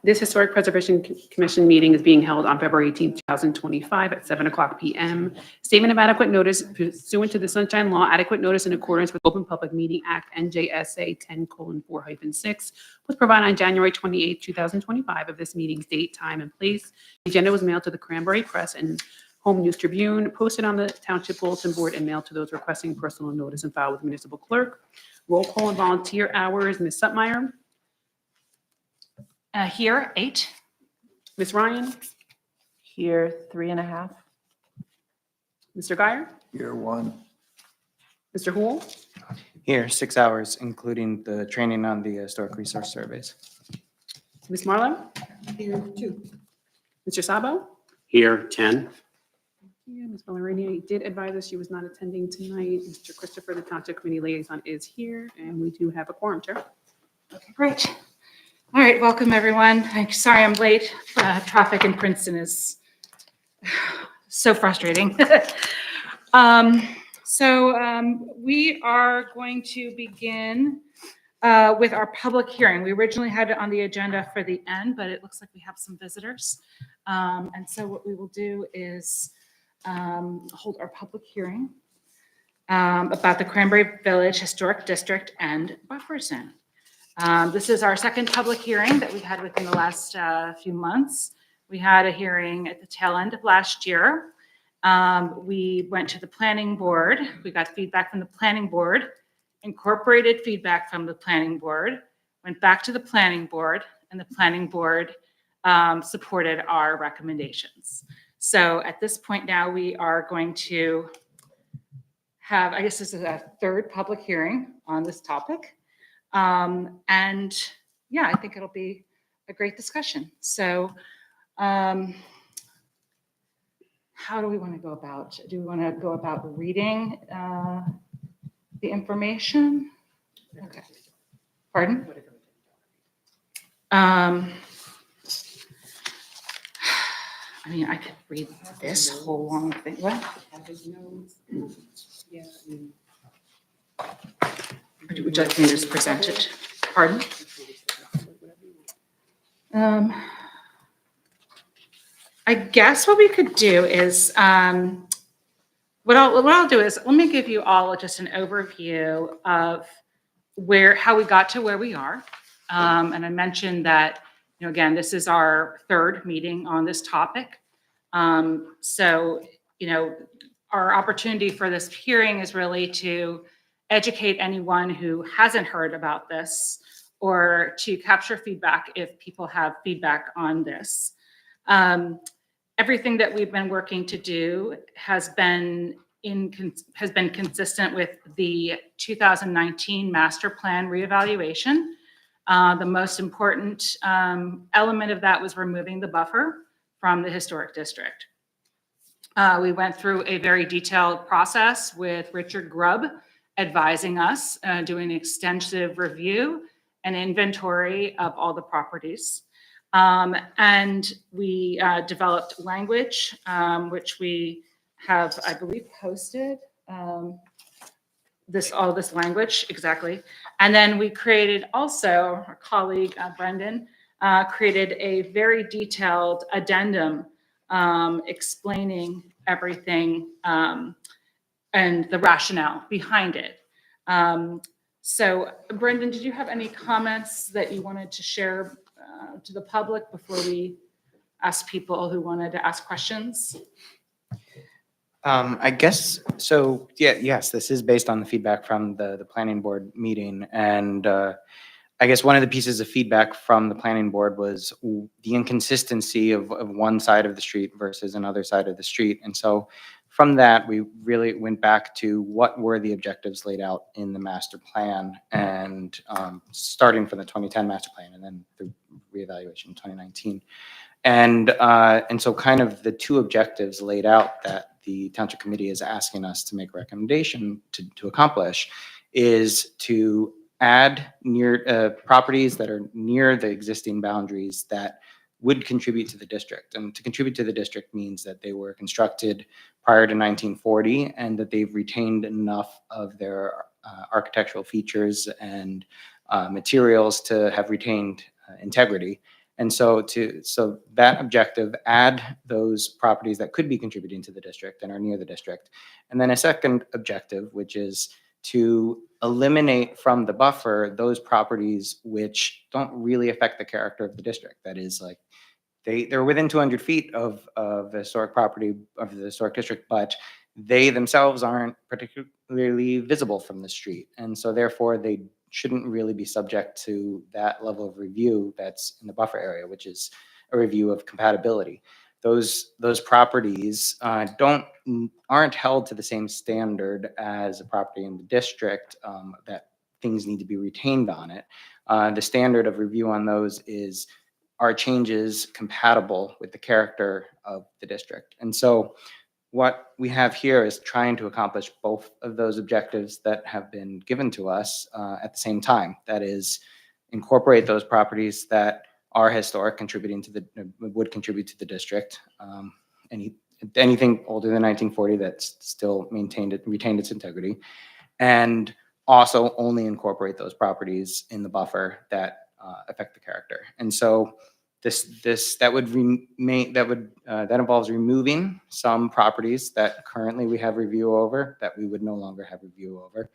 This Historic Preservation Commission meeting is being held on February 18th, 2025 at 7:00 p.m. Statement of adequate notice pursuant to the Sunshine Law, adequate notice in accordance with Open Public Meeting Act, NJSA 10:4-6, was provided on January 28th, 2025 of this meeting's date, time, and place. The agenda was mailed to the Cranberry Press and Home News Tribune, posted on the Township Bulletin Board, and mailed to those requesting personal notice and filed with the municipal clerk. Roll call and volunteer hours. Ms. Sutmeyer? Here, 8. Ms. Ryan? Here, 3.5. Mr. Geyer? Year 1. Mr. Hool? Here, 6 hours, including the training on the historic resource surveys. Ms. Marlowe? Here, 2. Mr. Sabo? Here, 10. Yeah, Ms. Ballerini did advise us she was not attending tonight. Mr. Christopher, the Township Committee Liaison, is here, and we do have a quorum, Chair. Okay, great. All right, welcome everyone. Sorry I'm late. Traffic in Princeton is so frustrating. We are going to begin with our public hearing. We originally had it on the agenda for the end, but it looks like we have some visitors. And so what we will do is hold our public hearing about the Cranberry Village Historic District and Buffer Zone. This is our second public hearing that we've had within the last few months. We had a hearing at the tail end of last year. We went to the planning board. We got feedback from the planning board, incorporated feedback from the planning board, went back to the planning board, and the planning board supported our recommendations. So at this point now, we are going to have, I guess this is a third public hearing on this topic. And yeah, I think it'll be a great discussion. So how do we want to go about? Do we want to go about reading the information? Okay. Pardon? I mean, I could read this whole long thing. What? Or would you like me to just present it? Pardon? I guess what we could do is, what I'll do is, let me give you all just an overview of how we got to where we are. And I mentioned that, again, this is our third meeting on this topic. So, our opportunity for this hearing is really to educate anyone who hasn't heard about this, or to capture feedback if people have feedback on this. Everything that we've been working to do has been consistent with the 2019 master plan reevaluation. The most important element of that was removing the buffer from the historic district. We went through a very detailed process with Richard Grubb advising us, doing an extensive review and inventory of all the properties. And we developed language, which we have, I believe, posted all this language, exactly. And then we created also, our colleague Brendan created a very detailed addendum explaining everything and the rationale behind it. So Brendan, did you have any comments that you wanted to share to the public before we ask people who wanted to ask questions? I guess so. Yeah, yes, this is based on the feedback from the planning board meeting, and I guess one of the pieces of feedback from the planning board was the inconsistency of one side of the street versus another side of the street, and so from that we really went back to what were the objectives laid out in the master plan, and starting from the 2010 master plan and then the reevaluation in 2019. And so kind of the two objectives laid out that the Township Committee is asking us to make a recommendation to accomplish is to add near properties that are near the existing boundaries that would contribute to the district. And to contribute to the district means that they were constructed prior to 1940 and that they've retained enough of their architectural features and materials to have retained integrity. And so so that objective, add those properties that could be contributing to the district and are near the district. And then a second objective, which is to eliminate from the buffer those properties which don't really affect the character of the district. That is, like, they're within 200 feet of the historic property of the historic district, but they themselves aren't particularly visible from the street. And so therefore they shouldn't really be subject to that level of review that's in the buffer area, which is a review of compatibility. Those properties aren't held to the same standard as a property in the district, that things need to be retained on it. The standard of review on those is, are changes compatible with the character of the district? And so what we have here is trying to accomplish both of those objectives that have been given to us at the same time. That is, incorporate those properties that are historic, would contribute to the district. Anything older than 1940 that's still retained its integrity, and also only incorporate those properties in the buffer that affect the character. And so that involves removing some properties that currently we have review over, that we would no longer have review over,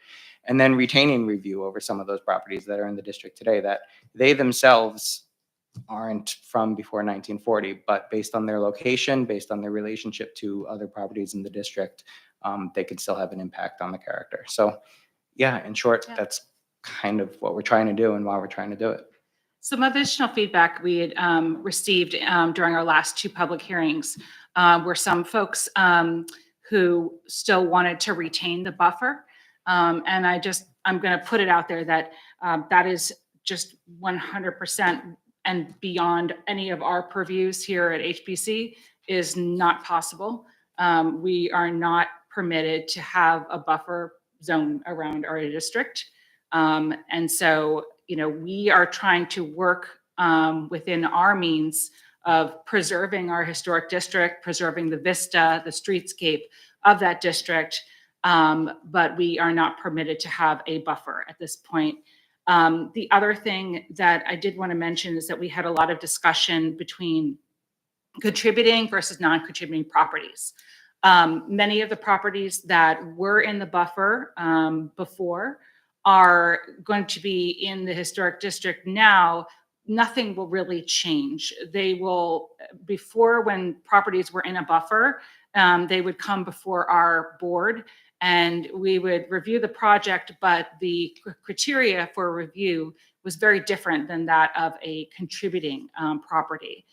and then retaining review over some of those properties that are in the district today that they themselves aren't from before 1940, but based on their location, based on their relationship to other properties in the district, they could still have an impact on the character. So yeah, in short, that's kind of what we're trying to do and why we're trying to do it. Some additional feedback we had received during our last two public hearings were some folks who still wanted to retain the buffer. And I'm going to put it out there that that is just 100% and beyond any of our purviews here at HPC is not possible. We are not permitted to have a buffer zone around our district. And so, we are trying to work within our means of preserving our historic district, preserving the vista, the streetscape of that district, but we are not permitted to have a buffer at this point. The other thing that I did want to mention is that we had a lot of discussion between contributing versus non-contributing properties. Many of the properties that were in the buffer before are going to be in the historic district now. Nothing will really change. They will, before, when properties were in a buffer, they would come before our board and we would review the project, but the criteria for review was very different than that of a contributing property.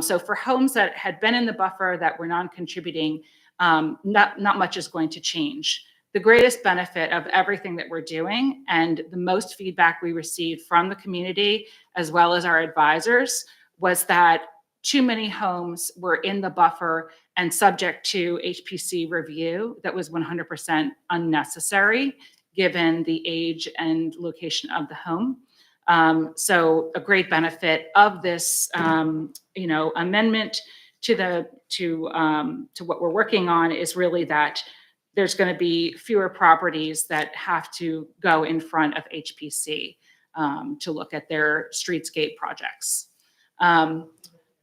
So for homes that had been in the buffer that were non-contributing, not much is going to change. The greatest benefit of everything that we're doing and the most feedback we received from the community as well as our advisors was that too many homes were in the buffer and subject to HPC review that was 100% unnecessary given the age and location of the home. So a great benefit of this, amendment to what we're working on is really that there's going to be fewer properties that have to go in front of HPC to look at their streetscape projects.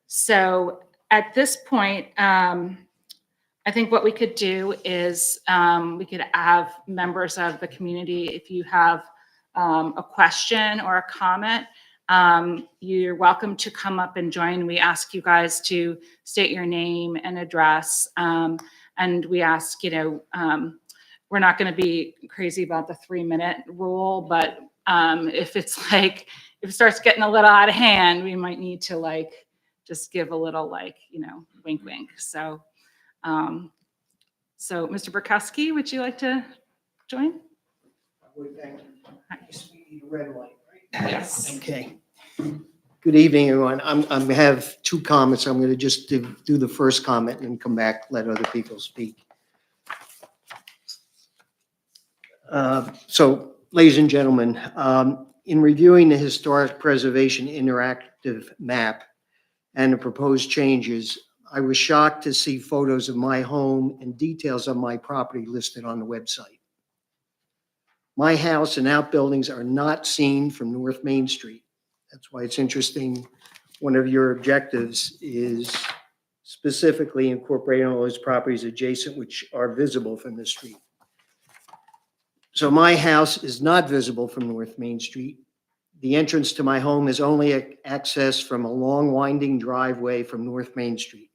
So at this point, I think what we could do is we could have members of the community, if you have a question or a comment, you're welcome to come up and join. We ask you guys to state your name and address. And we ask, we're not going to be crazy about the 3-minute rule, but if it starts getting a little out of hand, we might need to just give a little wink, wink. So Mr. Burkowski, would you like to join? I would, thank you. You need a red light, right? Yes. Okay. Good evening, everyone. I have 2 comments. I'm going to just do the first comment and come back, let other people speak. So, ladies and gentlemen, in reviewing the Historic Preservation Interactive Map and the proposed changes, I was shocked to see photos of my home and details of my property listed on the website. My house and outbuildings are not seen from North Main Street. That's why it's interesting one of your objectives is specifically incorporating all those properties adjacent which are visible from the street. So my house is not visible from North Main Street. The entrance to my home is only accessed from a long winding driveway from North Main Street.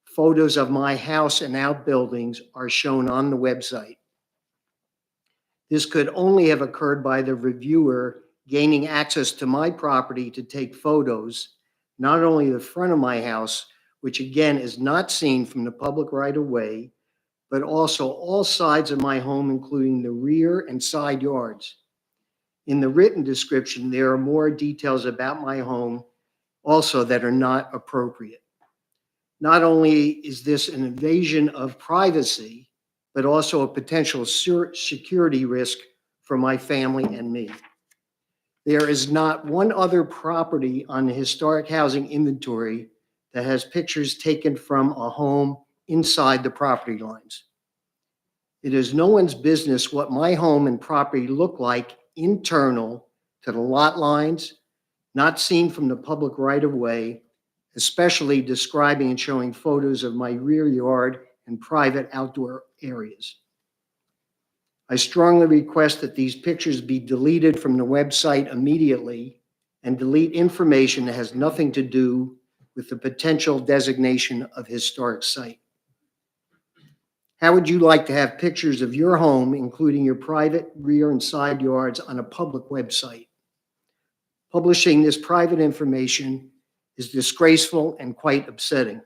Photos of my house and outbuildings are shown on the website. This could only have occurred by the reviewer gaining access to my property to take photos, not only the front of my house, which again is not seen from the public right-of-way, but also all sides of my home, including the rear and side yards. In the written description, there are more details about my home also that are not appropriate. Not only is this an invasion of privacy, but also a potential security risk for my family and me. There is not one other property on the historic housing inventory that has pictures taken from a home inside the property lines. It is no one's business what my home and property look like internal to the lot lines, not seen from the public right-of-way, especially describing and showing photos of my rear yard and private outdoor areas. I strongly request that these pictures be deleted from the website immediately and delete information that has nothing to do with the potential designation of historic site. How would you like to have pictures of your home, including your private rear and side yards, on a public website? Publishing this private information is disgraceful and quite upsetting.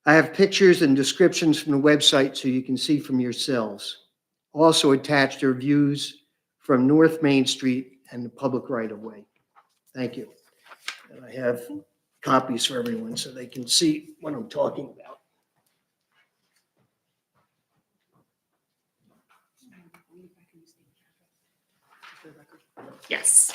I have pictures and descriptions from the website so you can see from yourselves. Also attached are views from North Main Street and the public right-of-way. Thank you. And I have copies for everyone so they can see what I'm talking about. Yes.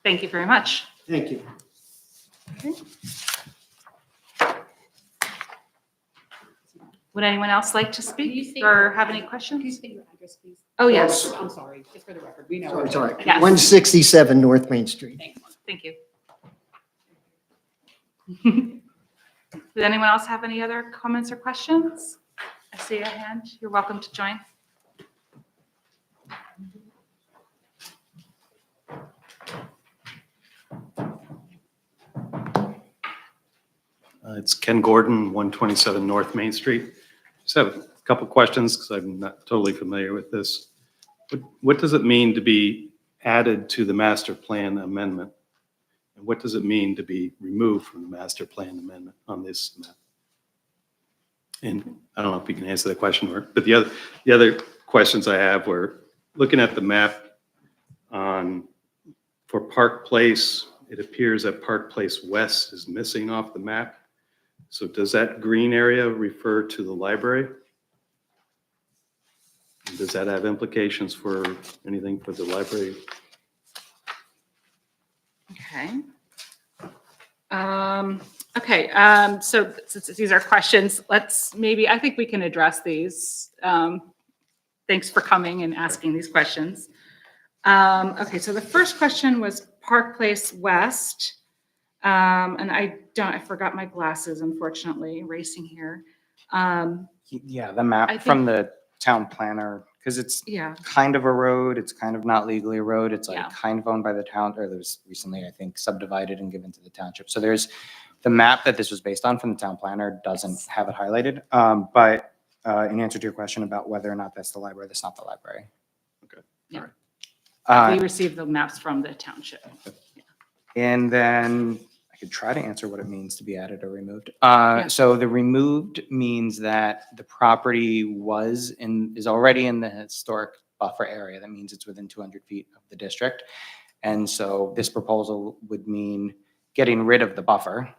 Thank you very much. Thank you. Would anyone else like to Can you speak say- or have any Can you questions? state your address, please? Oh, yes. I'm sorry, just for the record, we know. Sorry. Yes. 167 North Main Street. Thanks. Thank you. Did anyone else have any other comments or questions? I see a hand. You're welcome to join. It's Ken Gordon, 127 North Main Street. Just have a couple questions because I'm not totally familiar with this. What does it mean to be added to the master plan amendment? And what does it mean to be removed from the master plan amendment on this map? And I don't know if you can answer that question, but the other questions I have were looking at the map for Park Place. It appears that Park Place West is missing off the map. So does that green area refer to the library? And does that have implications for anything for the library? Okay. So since these are questions, I think we can address these. Thanks for coming and asking these questions. Okay, so the first question was Park Place West. And I forgot my glasses, unfortunately, racing here. Yeah, the I map think- from the town planner, because it's Yeah, kind of a road, it's kind of not legally a road, it's like Yeah. kind of owned by the town, or there's recently, I think, subdivided and given to the township. So there's, the map that this was based on from the town planner doesn't Yes. have it highlighted. But in answer to your question about whether or not that's the library, that's not the library. Okay. Yeah. All right. Uh, we received the maps from the township. And then I could try to answer what it means to be added or removed. Yeah. So the removed means that the property is already in the historic buffer area. That means it's within 200 feet of the district. And so this proposal would mean getting rid of the buffer,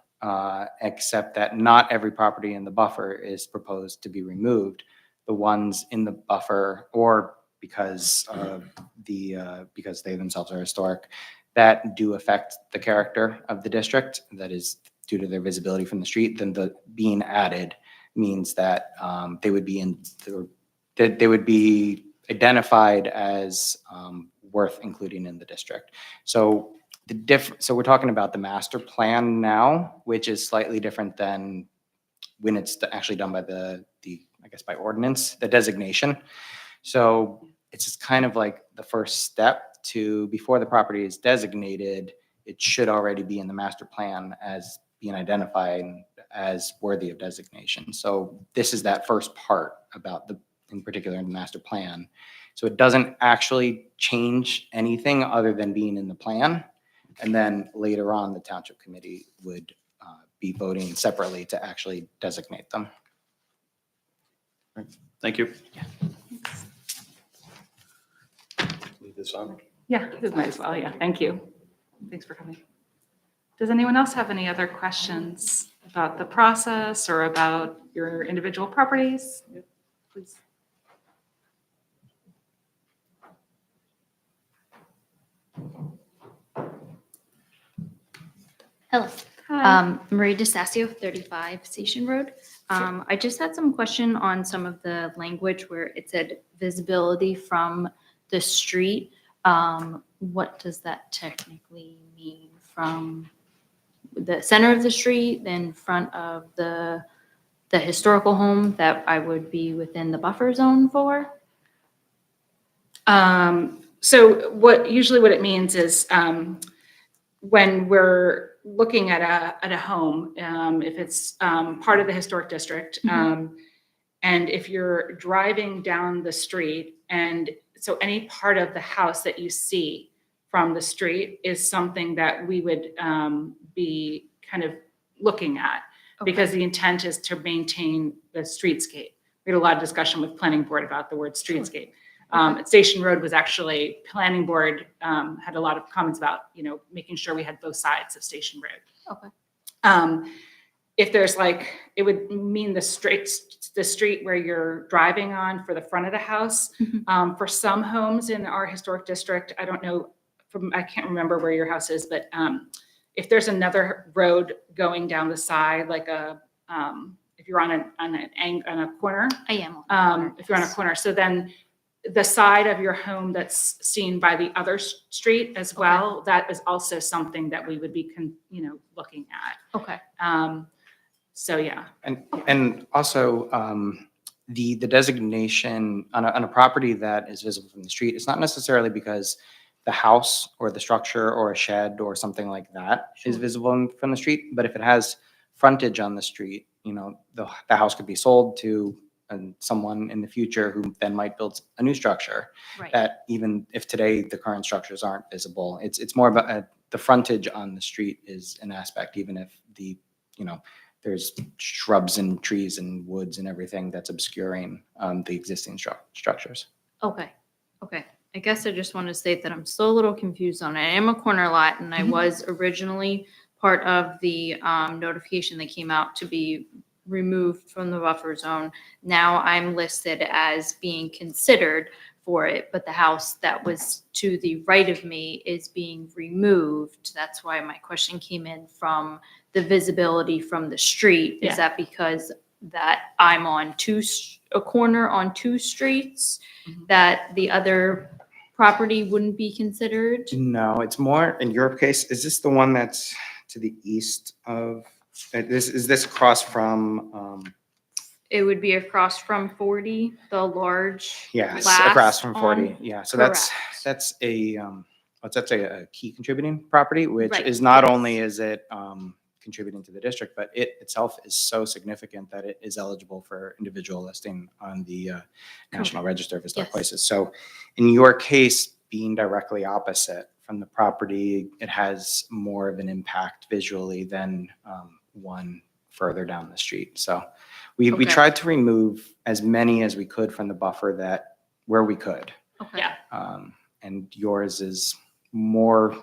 except that not every property in the buffer is proposed to be removed. The ones in the buffer, or because they themselves are historic, that do affect the character of the district, that is due to their visibility from the street, then the being added means that they would be that they would be identified as worth including in the district. So so we're talking about the master plan now, which is slightly different than when it's actually done by the I guess by ordinance, the designation. So it's just kind of like the first step to, before the property is designated, it should already be in the master plan as being identified as worthy of designation. So this is that first part about in particular in the master plan. So it doesn't actually change anything other than being in the plan. And then later on, the township committee would be voting separately to actually designate them. Thank you. Leave this on. Yeah, this might as well. Yeah, thank you. Thanks for coming. Does anyone else have any other questions about the process or about your individual properties? Please. Hello, Marie DeStasio, 35 Station Road. I just had some question on some of the language where it said visibility from the street. What does that technically mean? From the center of the street, in front of the historical home that I would be within the buffer zone for? So what it means is when we're looking at a home, if it's part of the historic district, and if you're driving down the street, and so any part of the house that you see from the street is something that we would be kind of looking at, because the intent is to maintain the streetscape. We had a lot of discussion with planning board about the word streetscape. Station Road was actually, planning board had a lot of comments about, making sure we had both sides of Station Road. Okay. If there's it would mean the street where you're driving on for the front of the house. For some homes in our historic district, I don't know, I can't remember where your house is, but if there's another road going down the side, like if you're on a corner, I am. if you're on a corner, so then the side of your home that's seen by the other street as well, that is also something that we would be, looking at. Okay. So yeah. And also, the designation on a property that is visible from the street, it's not necessarily because the house or the structure or a shed or something like that is visible from the street, but if it has frontage on the street, the house could be sold to someone in the future who then might build a new structure. Right. That even if today the current structures aren't visible, it's more about the frontage on the street is an aspect, even if there's shrubs and trees and woods and everything that's obscuring the existing structures. Okay. I guess I just want to state that I'm still a little confused on it. I am a corner lot, and I was originally part of the notification that came out to be removed from the buffer zone. Now I'm listed as being considered for it, but the house that was to the right of me is being removed. That's why my question came in from the visibility from the street. Yeah. Is that because that I'm on a corner on two streets, that the other property wouldn't be considered? No, it's more in your case. Is this the one that's to the east of? Is this across from? It would be across from 40, the large. Yes, glass across from 40. on- Yeah, so Correct. that's a key contributing property, which Right, is not yes. only is it contributing to the district, but it itself is so significant that it is eligible for individual listing on the National Register of Historic Yes. Places. So in your case, being directly opposite from the property, it has more of an impact visually than one further down the street. So we Okay. tried to remove as many as we could from the buffer where we could. Okay. Yeah. And yours is more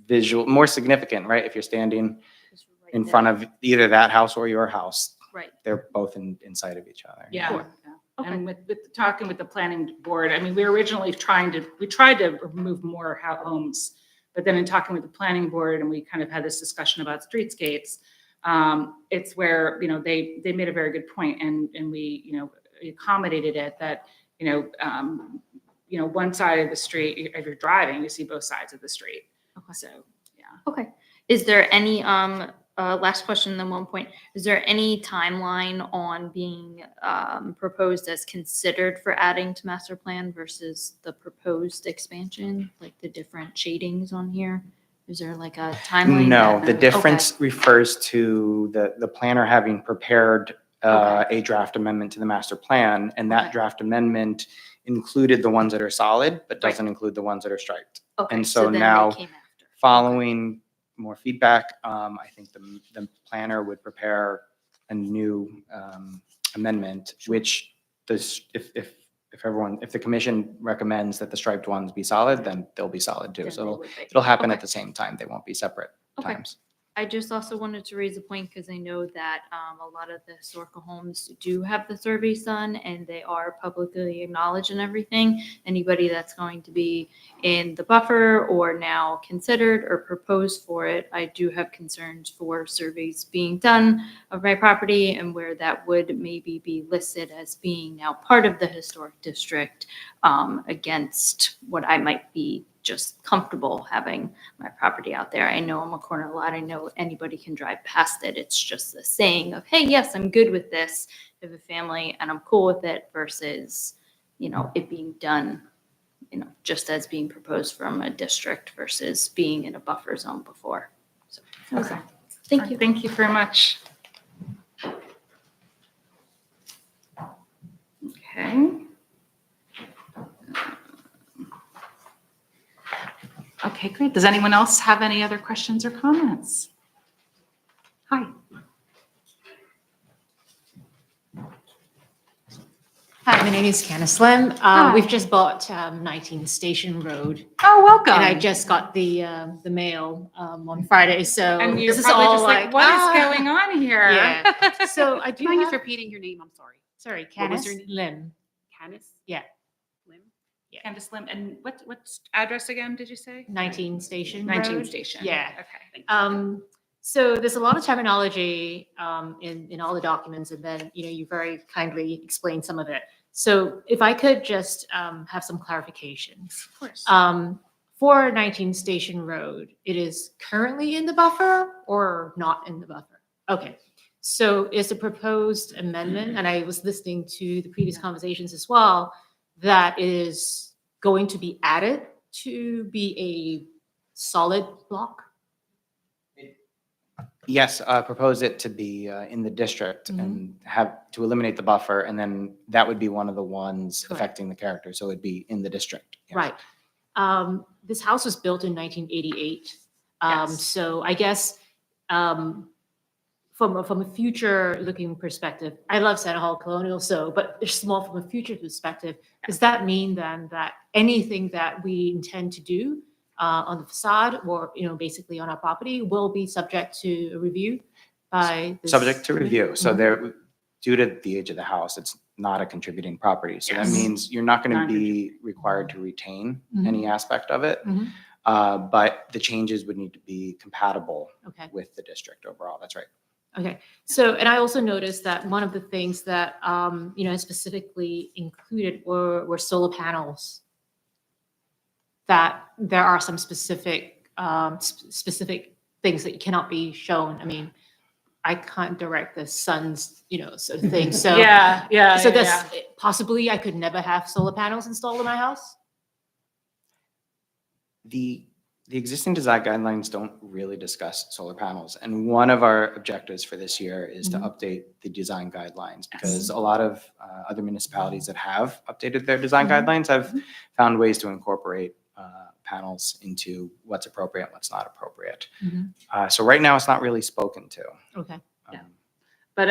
visual, more significant, right? If you're standing Just right in there. front of either that house or your house, Right. they're both inside of each other. Yeah. Sure. Yeah. Okay. And with talking with the planning board, I mean, we tried to remove more homes, But then in talking with the planning board, and we kind of had this discussion about streetscapes, it's where, they made a very good point, and we, accommodated it that, one side of the street, if you're driving, you see both sides of the street. Okay. So, yeah. Okay. Is there any, last question, then one point, is there any timeline on being proposed as considered for adding to master plan versus the proposed expansion, like the different shadings on here? Is there like a timeline? No, the Okay. difference refers to the planner having prepared a draft amendment to the master plan, and that Okay. draft amendment included the ones that are solid, but Right. doesn't include the ones that are striped. Okay, and so then they now came after. Following more feedback, I think the planner would prepare a new amendment, which does, if the commission recommends that the striped ones be solid, then they'll be solid too. Then So they would be. it'll happen Okay. at the same time. They won't be separate Okay. times. I just also wanted to raise a point because I know that a lot of the historical homes do have the surveys done and they are publicly acknowledged and everything. Anybody that's going to be in the buffer or now considered or proposed for it, I do have concerns for surveys being done of my property and where that would maybe be listed as being now part of the historic district against what I might be just comfortable having my property out there. I know I'm a corner lot. I know anybody can drive past it. It's just the saying of, hey, yes, I'm good with this. I have a family and I'm cool with it versus, it being done, just as being proposed from a district versus being in a buffer zone before. So, that was Okay. all. Thank you. Thank you very much. Okay. Okay, great. Does anyone else have any other questions or comments? Hi. Hi, my name is Candice Lim. Hi. We've just bought 19 Station Road, Oh, welcome. and I just got the mail on Friday, so And you're this is probably all just like, what is going on here? Yeah. So I Do do you mind just have, repeating your name? I'm sorry. sorry, What was your Candice name? Lim. Canis? Yeah. Lim? Candace Lim. And what address again did you say? 19 Station 19 Road. Station. Yeah. Okay. So there's a lot of terminology in all the documents, and then you very kindly explained some of it. So if I could just have some clarifications. Of course. For 19 Station Road, it is currently in the buffer or not in the buffer? Okay, so is the proposed amendment, and I was listening to the previous conversations as well, that is going to be added to be a solid block? Yes, propose it to be in the district Mhm. and have to eliminate the buffer, and then that would be one of the ones Correct. affecting the character. So it'd be in the district. Yes. Right. This house was built in 1988. Yes. So I guess from a future looking perspective, I love Santa Hall Colonial, but it's small from a future perspective. Does that mean then that anything that we intend to do on the facade or, basically on our property will be subject to a review by this Subject to review. So Mhm. there, due to the age of the house, it's not a contributing property. So that Yes. means you're not going to Non-contributing. be required to retain Mhm. any aspect of it. Mhm. But the changes would need to be compatible Okay. with the district overall. That's right. Okay, so, and I also noticed that one of the things that, specifically included were solar panels. That there are some specific things that cannot be shown. I mean, I can't direct the sun's, sort of thing, so. Yeah. So this, possibly I could never have solar panels installed in my house? The existing design guidelines don't really discuss solar panels. And one of our objectives for this year is to Mhm. update the design guidelines because a lot of other municipalities that have updated their design guidelines have found ways to incorporate panels into what's appropriate, what's not appropriate. Mhm. So right now, it's not really spoken to. Okay, Yeah. But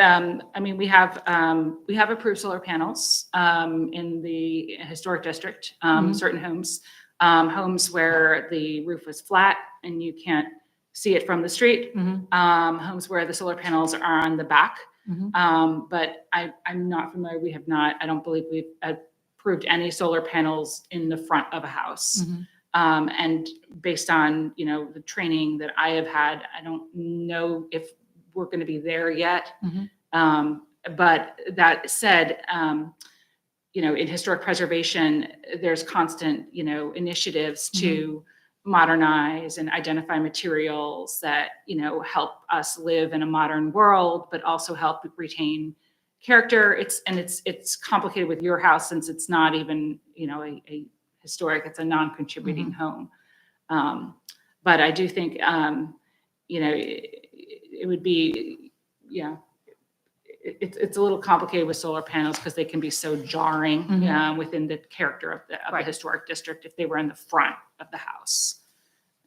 we have approved solar panels in the historic district, Mhm. certain homes where the roof was flat and you can't see it from the street, Mhm. homes where the solar panels are on the back. Mhm. But I'm not familiar. I don't believe we've approved any solar panels in the front of a house. Mhm. And based on, the training that I have had, I don't know if we're going to be there yet. But that said, in historic preservation, there's constant, initiatives to modernize and identify materials that, help us live in a modern world, but also help retain character. It's complicated with your house since it's not even, a historic, it's a non-contributing home. But I do think, it would be, it's a little complicated with solar panels because they can be so jarring within the character of the historic district if they were in the front of the house.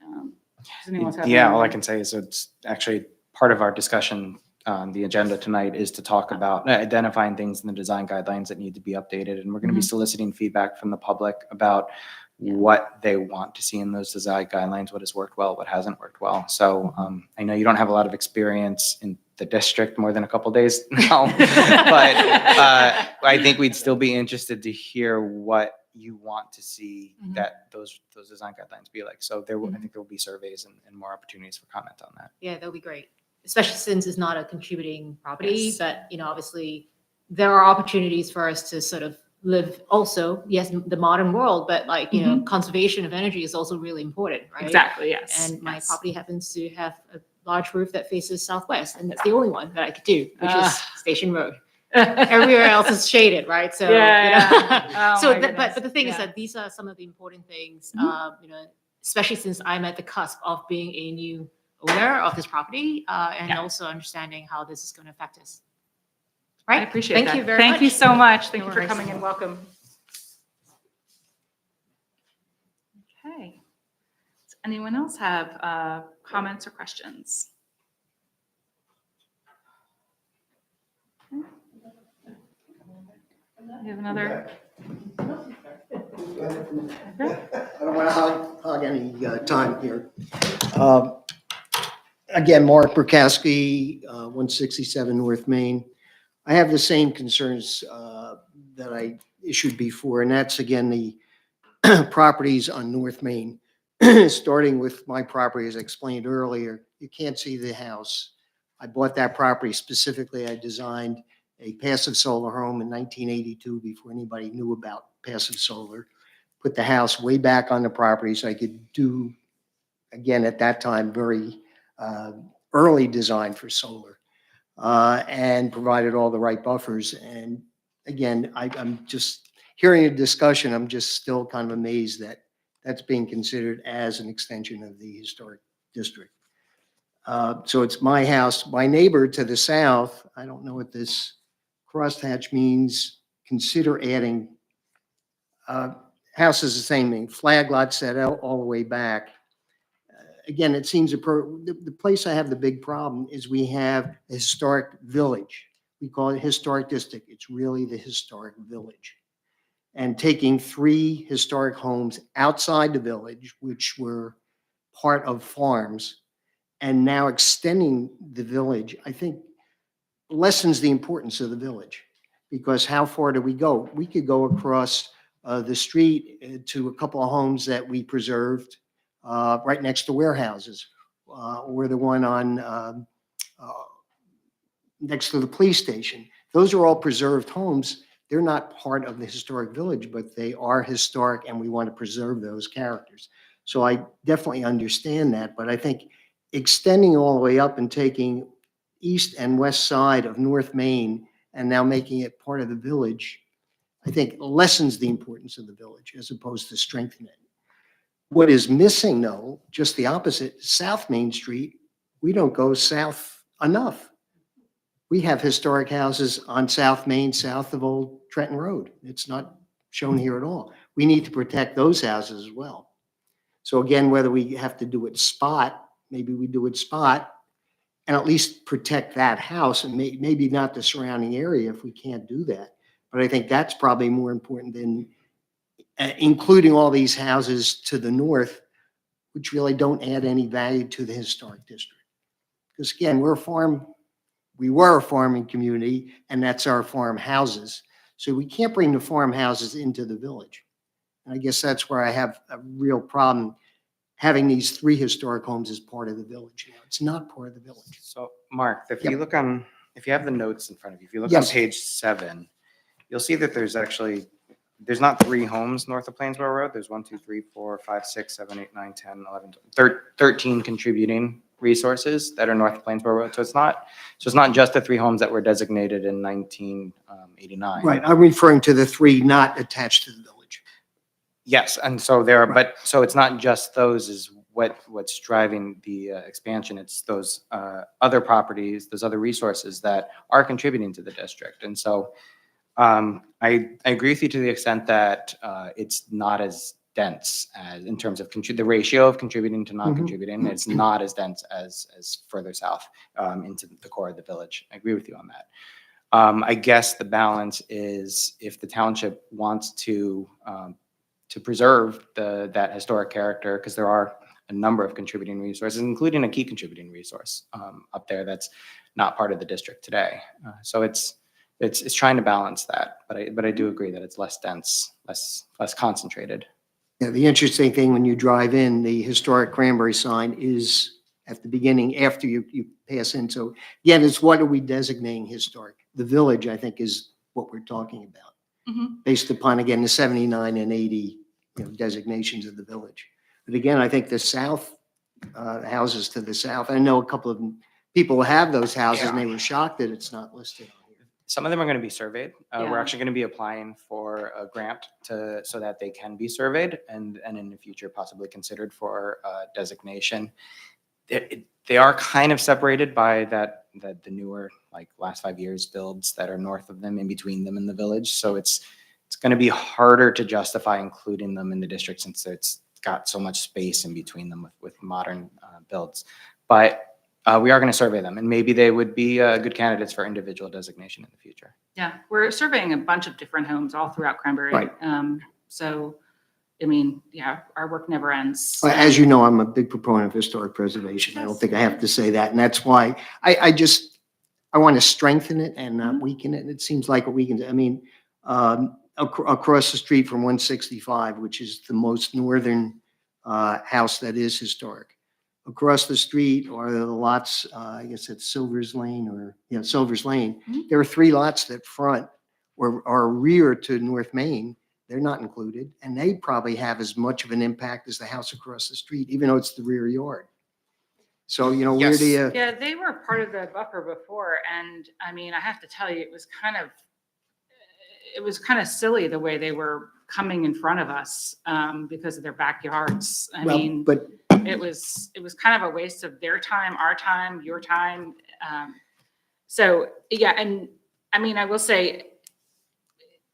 Does anyone else have Yeah, any- all I can say is it's actually part of our discussion on the agenda tonight is to talk about identifying things in the design guidelines that need to be updated. And we're going to be soliciting feedback from the public about what they want to see in those design guidelines, what has worked well, what hasn't worked well. So I know you don't have a lot of experience in the district, more than a couple days now, but I think we'd still be interested to hear what you want to see that those design guidelines be like. So I think there will be surveys and more opportunities for comment on that. Yeah, that would be great, especially since it's not a contributing property, Yes. but, obviously there are opportunities for us to sort of live also, yes, the modern world, but like, conservation of energy is also really important, right? Exactly, yes. And my yes. property happens to have a large roof that faces southwest, and that's the only one that I could do, which is Station Road. Everywhere else is shaded, right? So, Yeah. Oh, so, my but the goodness. thing is Yeah. that these are some of the important things, especially since I'm at the cusp of being a new owner of this property, and Yeah. also understanding how this is going to affect us. I Right? appreciate Thank that. you very Thank much. you so much. Thank No you for worries. coming and welcome. Okay. Does anyone else have comments or questions? Okay. We have another. I don't want to hog any time here. Again, Mark Burkowski, 167 North Main. I have the same concerns that I issued before, and that's again the properties on North Main. Starting with my property, as I explained earlier, you can't see the house. I bought that property specifically. I designed a passive solar home in 1982 before anybody knew about passive solar. Put the house way back on the property so I could do, again, at that time, very early design for solar, and provided all the right buffers. And again, I'm just hearing a discussion, I'm just still kind of amazed that that's being considered as an extension of the historic district. So it's my house. My neighbor to the south, I don't know what this crosshatch means, consider adding, house is the same thing, flag lot set out all the way back. Again, it seems the place I have the big problem is we have a historic village. We call it historic district. It's really the historic village. And taking 3 historic homes outside the village, which were part of farms, and now extending the village, I think lessens the importance of the village. Because how far do we go? We could go across the street to a couple of homes that we preserved right next to warehouses, or the one on next to the police station. Those are all preserved homes. They're not part of the historic village, but they are historic, and we want to preserve those characters. So I definitely understand that, but I think extending all the way up and taking east and west side of North Main and now making it part of the village, I think lessens the importance of the village as opposed to strengthening it. What is missing, though, just the opposite, South Main Street, we don't go south enough. We have historic houses on South Main, south of Old Trenton Road. It's not shown here at all. We need to protect those houses as well. So again, whether we have to do it spot, maybe we do it spot, and at least protect that house, and maybe not the surrounding area if we can't do that. But I think that's probably more important than including all these houses to the north, which really don't add any value to the historic district. Because again, we were a farming community, and that's our farm houses. So we can't bring the farmhouses into the village. And I guess that's where I have a real problem, having these 3 historic homes as part of the village. Now, it's not part of the village. So, Mark, if Yep. you look on, if you have the notes in front of you, if you look on Yes. page 7, you'll see that there's not 3 homes north of Plainsboro Road. There's 1, 2, 3, 4, 5, 6, 7, 8, 9, 10, 11, 13 contributing resources that are north of Plainsboro Road. So it's not just the 3 homes that were designated in 1989. Right, I'm referring to the 3 not attached to the village. Yes, and so there are, Right. but, so it's not just those is what's driving the expansion. It's those other properties, those other resources that are contributing to the district. And so I agree with you to the extent that it's not as dense as in terms of the ratio of contributing to non-contributing. It's not as dense as further south into the core of the village. I agree with you on that. I guess the balance is if the township wants to preserve that historic character, because there are a number of contributing resources, including a key contributing resource up there that's not part of the district today. So it's trying to balance that, but I do agree that it's less dense, less concentrated. Yeah, the interesting thing when you drive in, the historic Cranberry sign is at the beginning after you pass in. So again, it's what are we designating historic? The village, I think, is what we're talking about, based upon, again, the 79 and 80 designations of the village. But again, I think the south, houses to the south, I know a couple of people have those houses and they were shocked that it's not listed on here. Some of them are going to be surveyed. We're Yeah. actually going to be applying for a grant so that they can be surveyed and in the future possibly considered for designation. They are kind of separated by the newer, like last 5 years builds that are north of them, in between them in the village. So it's going to be harder to justify including them in the district since it's got so much space in between them with modern builds. But we are going to survey them, and maybe they would be good candidates for individual designation in the future. Yeah, we're surveying a bunch of different homes all throughout Cranberry. Right. So, I mean, yeah, our work never ends. As you know, I'm a big proponent of historic preservation. I don't think I have to say that. And that's why I want to strengthen it and not weaken it. And it seems like a weaken. I mean, across the street from 165, which is the most northern house that is historic. Across the street are the lots, I guess it's Silver's Lane Silver's Lane. There are 3 lots that front or are rear to North Main. They're not included, and they probably have as much of an impact as the house across the street, even though it's the rear yard. So, where Yes. do you? Yeah, they were part of the buffer before, and I mean, I have to tell you, it was kind of silly the way they were coming in front of us because of their backyards. I mean, But it was kind of a waste of their time, our time, your time. So yeah, and I mean, I will say,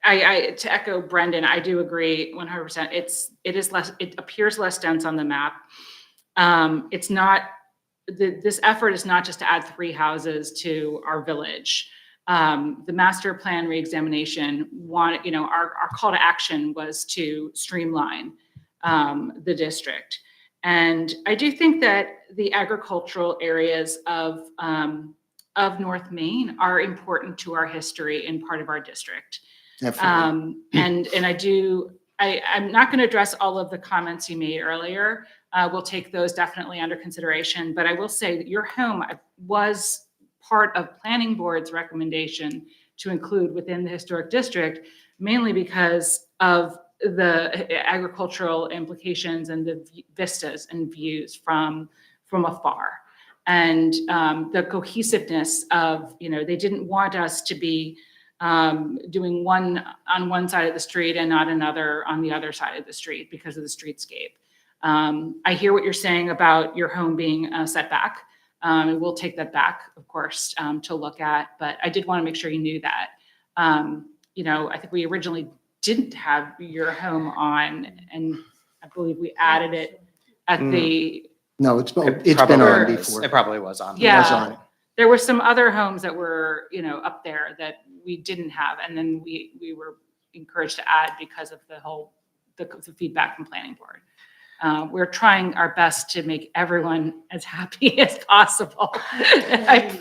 I to echo Brendan, I do agree 100%. It appears less dense on the map. It's not, this effort is not just to add 3 houses to our village. The master plan reexamination, our call to action was to streamline the district. And I do think that the agricultural areas of North Main are important to our history and part of our district. definitely. And I'm not going to address all of the comments you made earlier. We'll take those definitely under consideration, but I will say that your home was part of planning board's recommendation to include within the historic district, mainly because of the agricultural implications and the vistas and views from afar. And the cohesiveness of, they didn't want us to be doing one on one side of the street and not another on the other side of the street because of the streetscape. I hear what you're saying about your home being a setback. And we'll take that back, of course, to look at, but I did want to make sure you knew that. I think we originally didn't have your home on, and I believe we added it at the, No, it's been probably on was. before. It probably was on. Yeah. It was on it. there were some other homes that were, up there that we didn't have. And then we were encouraged to add because of the feedback from planning board. We're trying our best to make everyone as happy as possible. I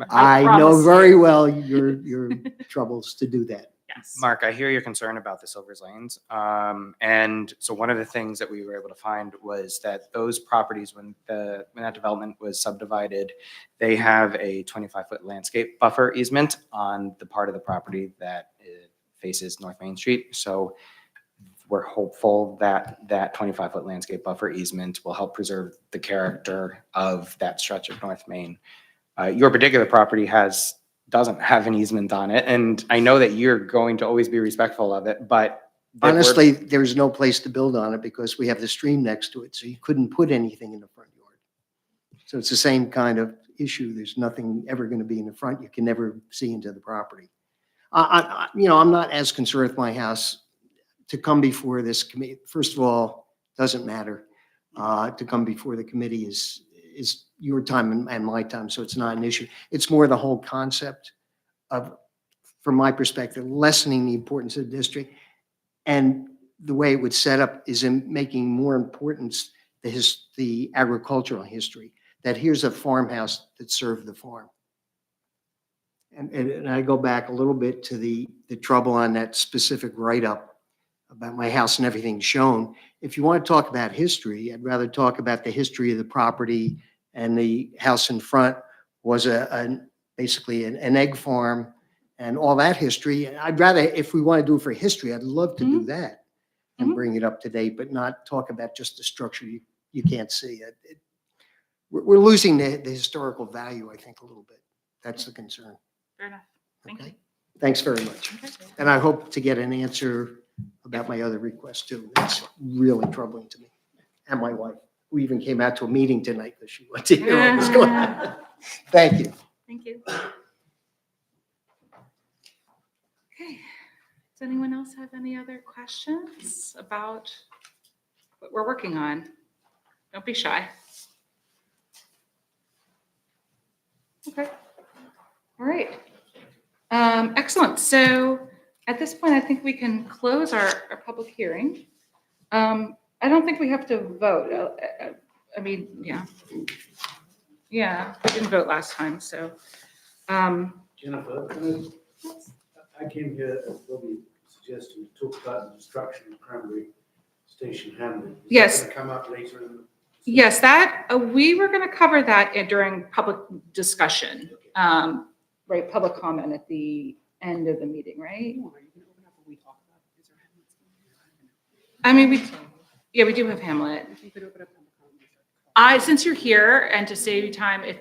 I know promise very you. well your troubles to do that. Yes. Mark, I hear your concern about the Silver's Lanes. And so one of the things that we were able to find was that those properties, when that development was subdivided, they have a 25-foot landscape buffer easement on the part of the property that faces North Main Street. So we're hopeful that that 25-foot landscape buffer easement will help preserve the character of that stretch of North Main. Your particular property doesn't have an easement on it, and I know that you're going to always be respectful of it, but that we're- Honestly, there's no place to build on it because we have the stream next to it, so you couldn't put anything in the front yard. So it's the same kind of issue. There's nothing ever going to be in the front. You can never see into the property. I'm not as concerned with my house to come before this committee. First of all, doesn't matter. To come before the committee is your time and my time, so it's not an issue. It's more the whole concept of, from my perspective, lessening the importance of the district. And the way it would set up is in making more importance the agricultural history, that here's a farmhouse that served the farm. And I go back a little bit to the trouble on that specific write-up about my house and everything shown. If you want to talk about history, I'd rather talk about the history of the property, and the house in front was basically an egg farm and all that history. I'd rather, if we want to do it for history, I'd love to do that and bring it up to date, but not talk about just the structure you can't see. We're losing the historical value, I think, a little bit. That's the concern. Fair enough. Thank you. Okay. Thanks very much. And I hope to get an answer about my other request too. It's really troubling to me and my wife, who even came out to a meeting tonight because she wanted to hear what was going on. Thank you. Thank you. Okay. Does anyone else have any other questions about what we're working on? Don't be shy. Okay. All right. Excellent. So at this point, I think we can close our public hearing. I don't think we have to vote. I mean, yeah. Yeah, we didn't vote last time, so. Jennifer, I came here as Bobby suggested to talk about the destruction of Cranberry Station Hamlet. Is that Yes. gonna come up later in the? Yes, that, we were going to cover that during public discussion, right, public comment at the end of the meeting, right? I mean, we do have Hamlet. Since you're here and to save you time, if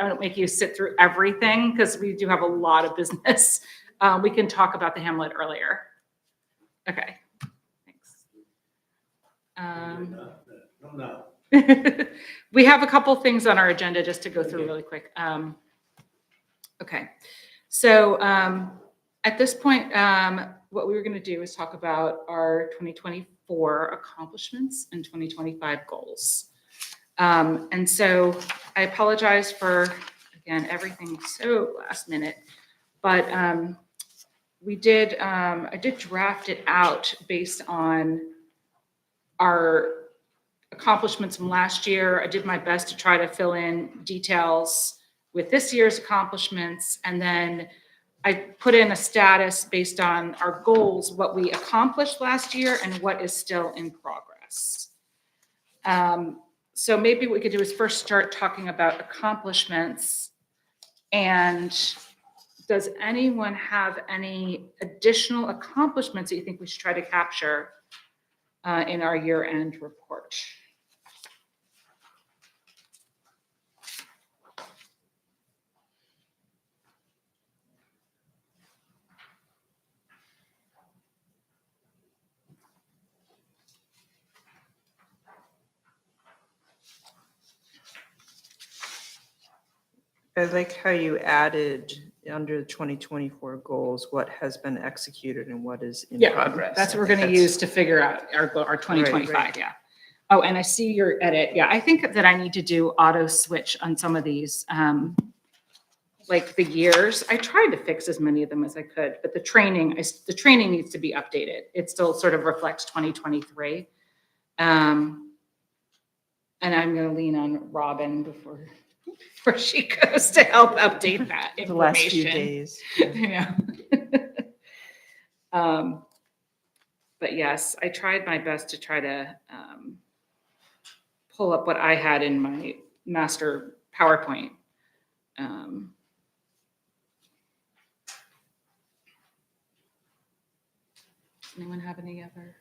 I don't make you sit through everything, because we do have a lot of business, we can talk about the Hamlet earlier. Okay, thanks. Not now. We have a couple things on our agenda just to go through really quick. Okay, so at this point, what we were going to do is talk about our 2024 accomplishments and 2025 goals. And so I apologize for, again, everything so last minute, but I did draft it out based on our accomplishments from last year. I did my best to try to fill in details with this year's accomplishments. And then I put in a status based on our goals, what we accomplished last year and what is still in progress. So maybe what we could do is first start talking about accomplishments. And does anyone have any additional accomplishments that you think we should try to capture in our year-end report? I like how you added under the 2024 goals, what has been executed and what is in progress. That's what we're I think going to use to figure out our 2025, right. yeah. Oh, and I see your edit. Yeah, I think that I need to do auto switch on some of these, like the years. I tried to fix as many of them as I could, but the training needs to be updated. It still sort of reflects 2023. And I'm going to lean on Robin before she goes to help update that The last few information. days. Yeah. But yes, I tried my best to try to pull up what I had in my master PowerPoint. Does anyone have any other?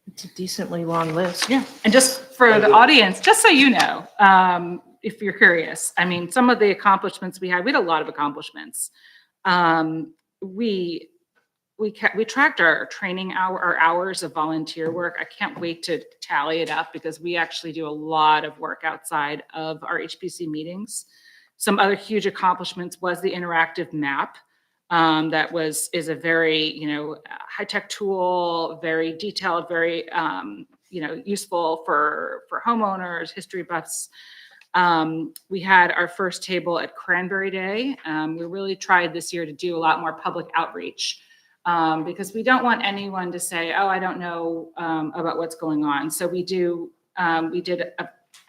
It's a decently long list. Yeah, and just for the audience, just so you know, if you're curious, I mean, some of the accomplishments we had a lot of accomplishments. We tracked our training our hours of volunteer work. I can't wait to tally it up because we actually do a lot of work outside of our HPC meetings. Some other huge accomplishments was the interactive map. That is a very, high-tech tool, very detailed, very, useful for homeowners, history buffs. We had our first table at Cranberry Day. We really tried this year to do a lot more public outreach because we don't want anyone to say, oh, I don't know about what's going on. So we did,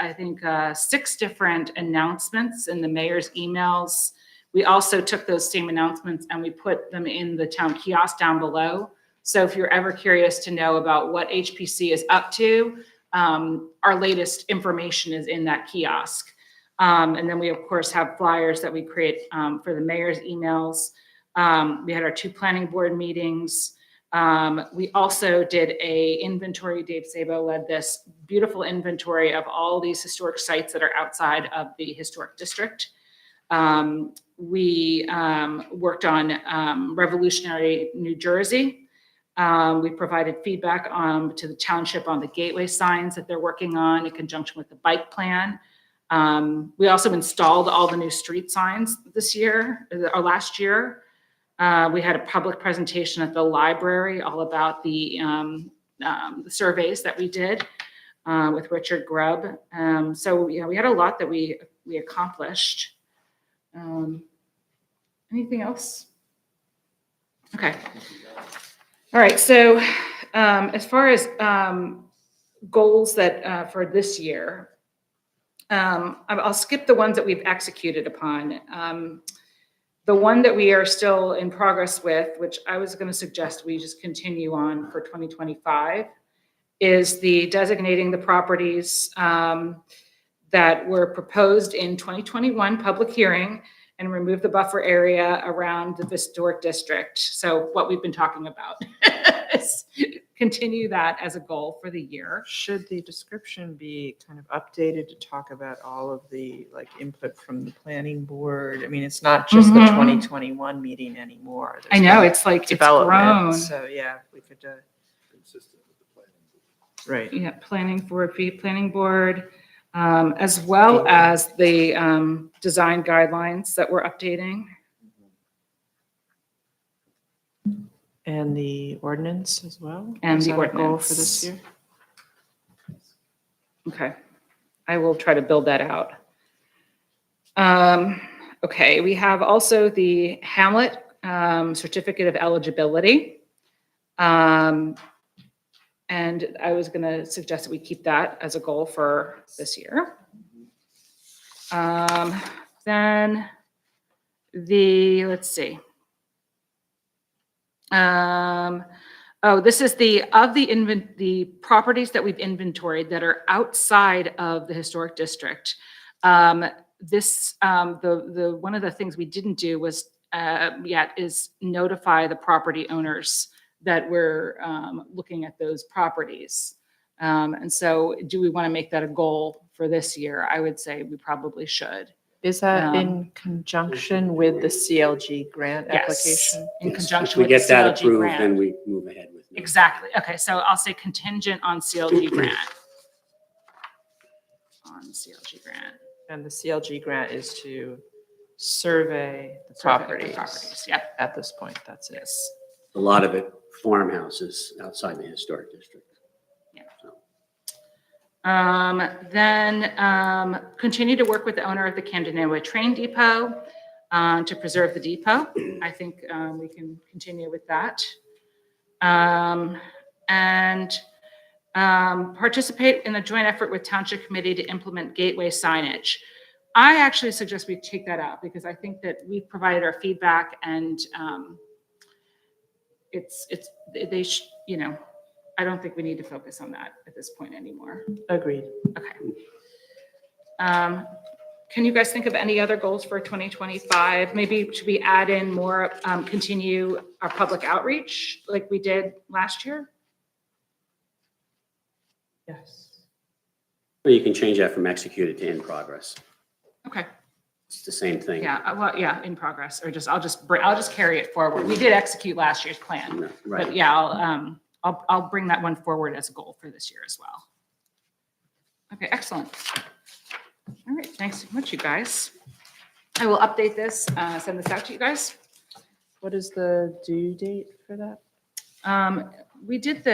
I think, 6 different announcements in the mayor's emails. We also took those same announcements and we put them in the town kiosk down below. So if you're ever curious to know about what HPC is up to, our latest information is in that kiosk. And then we, of course, have flyers that we create for the mayor's emails. We had our 2 planning board meetings. We also did a inventory. Dave Sabo led this beautiful inventory of all these historic sites that are outside of the historic district. We worked on Revolutionary New Jersey. We provided feedback to the township on the gateway signs that they're working on in conjunction with the bike plan. We also installed all the new street signs this year, or last year. We had a public presentation at the library all about the surveys that we did with Richard Grubb. So we had a lot that we accomplished. Anything else? Okay. All right. So as far as goals that for this year, I'll skip the ones that we've executed upon. The one that we are still in progress with, which I was going to suggest we just continue on for 2025, is the designating the properties that were proposed in 2021 public hearing and remove the buffer area around the historic district. So what we've been talking about is continue that as a goal for the year. Should the description be kind of updated to talk about all of the input from the planning board? I mean, it's not just the 2021 meeting anymore. I know, it's like, it's grown. Development, so yeah, we could, right. Yeah, planning board, as well as the design guidelines that we're updating. And the ordinance as well? And Is the that a goal for ordinance. this year? Okay, I will try to build that out. Okay, we have also the Hamlet certificate of eligibility. And I was going to suggest that we keep that as a goal for this year. Then let's see. This is the properties that we've inventoried that are outside of the historic district. One of the things we didn't do was yet is notify the property owners that we're looking at those properties. And so do we want to make that a goal for this year? I would say we probably should. Is that in conjunction with the CLG grant Yes, application? in Yes, conjunction if with we the get that CLG approved, grant. then we move ahead with it. Exactly. Okay, so I'll say contingent on CLG grant. On CLG grant. And the CLG grant is to survey the Survey the properties. Yep. At this point, that's it. Yes. A lot of it farmhouses outside the historic district. Yeah. So, Then continue to work with the owner of the Camden Train Depot to preserve the depot. I think we can continue with that. And Participate in the joint effort with Township Committee to implement gateway signage. I actually suggest we take that out because I think that we've provided our feedback and you know, I don't think we need to focus on that at this point anymore. Agreed. Okay. Can you guys think of any other goals for 2025? Maybe should we add in more, continue our public outreach like we did last year? Yes. Or you can change that from executed to in progress. Okay. It's the same thing. Yeah, well, yeah, in progress, or I'll just carry it forward. We did execute last year's plan, No, but Right. yeah, I'll bring that one forward as a goal for this year as well. Okay, excellent. All right, thanks so much, you guys. I will update this, send this out to you guys. What is the due date for that? You did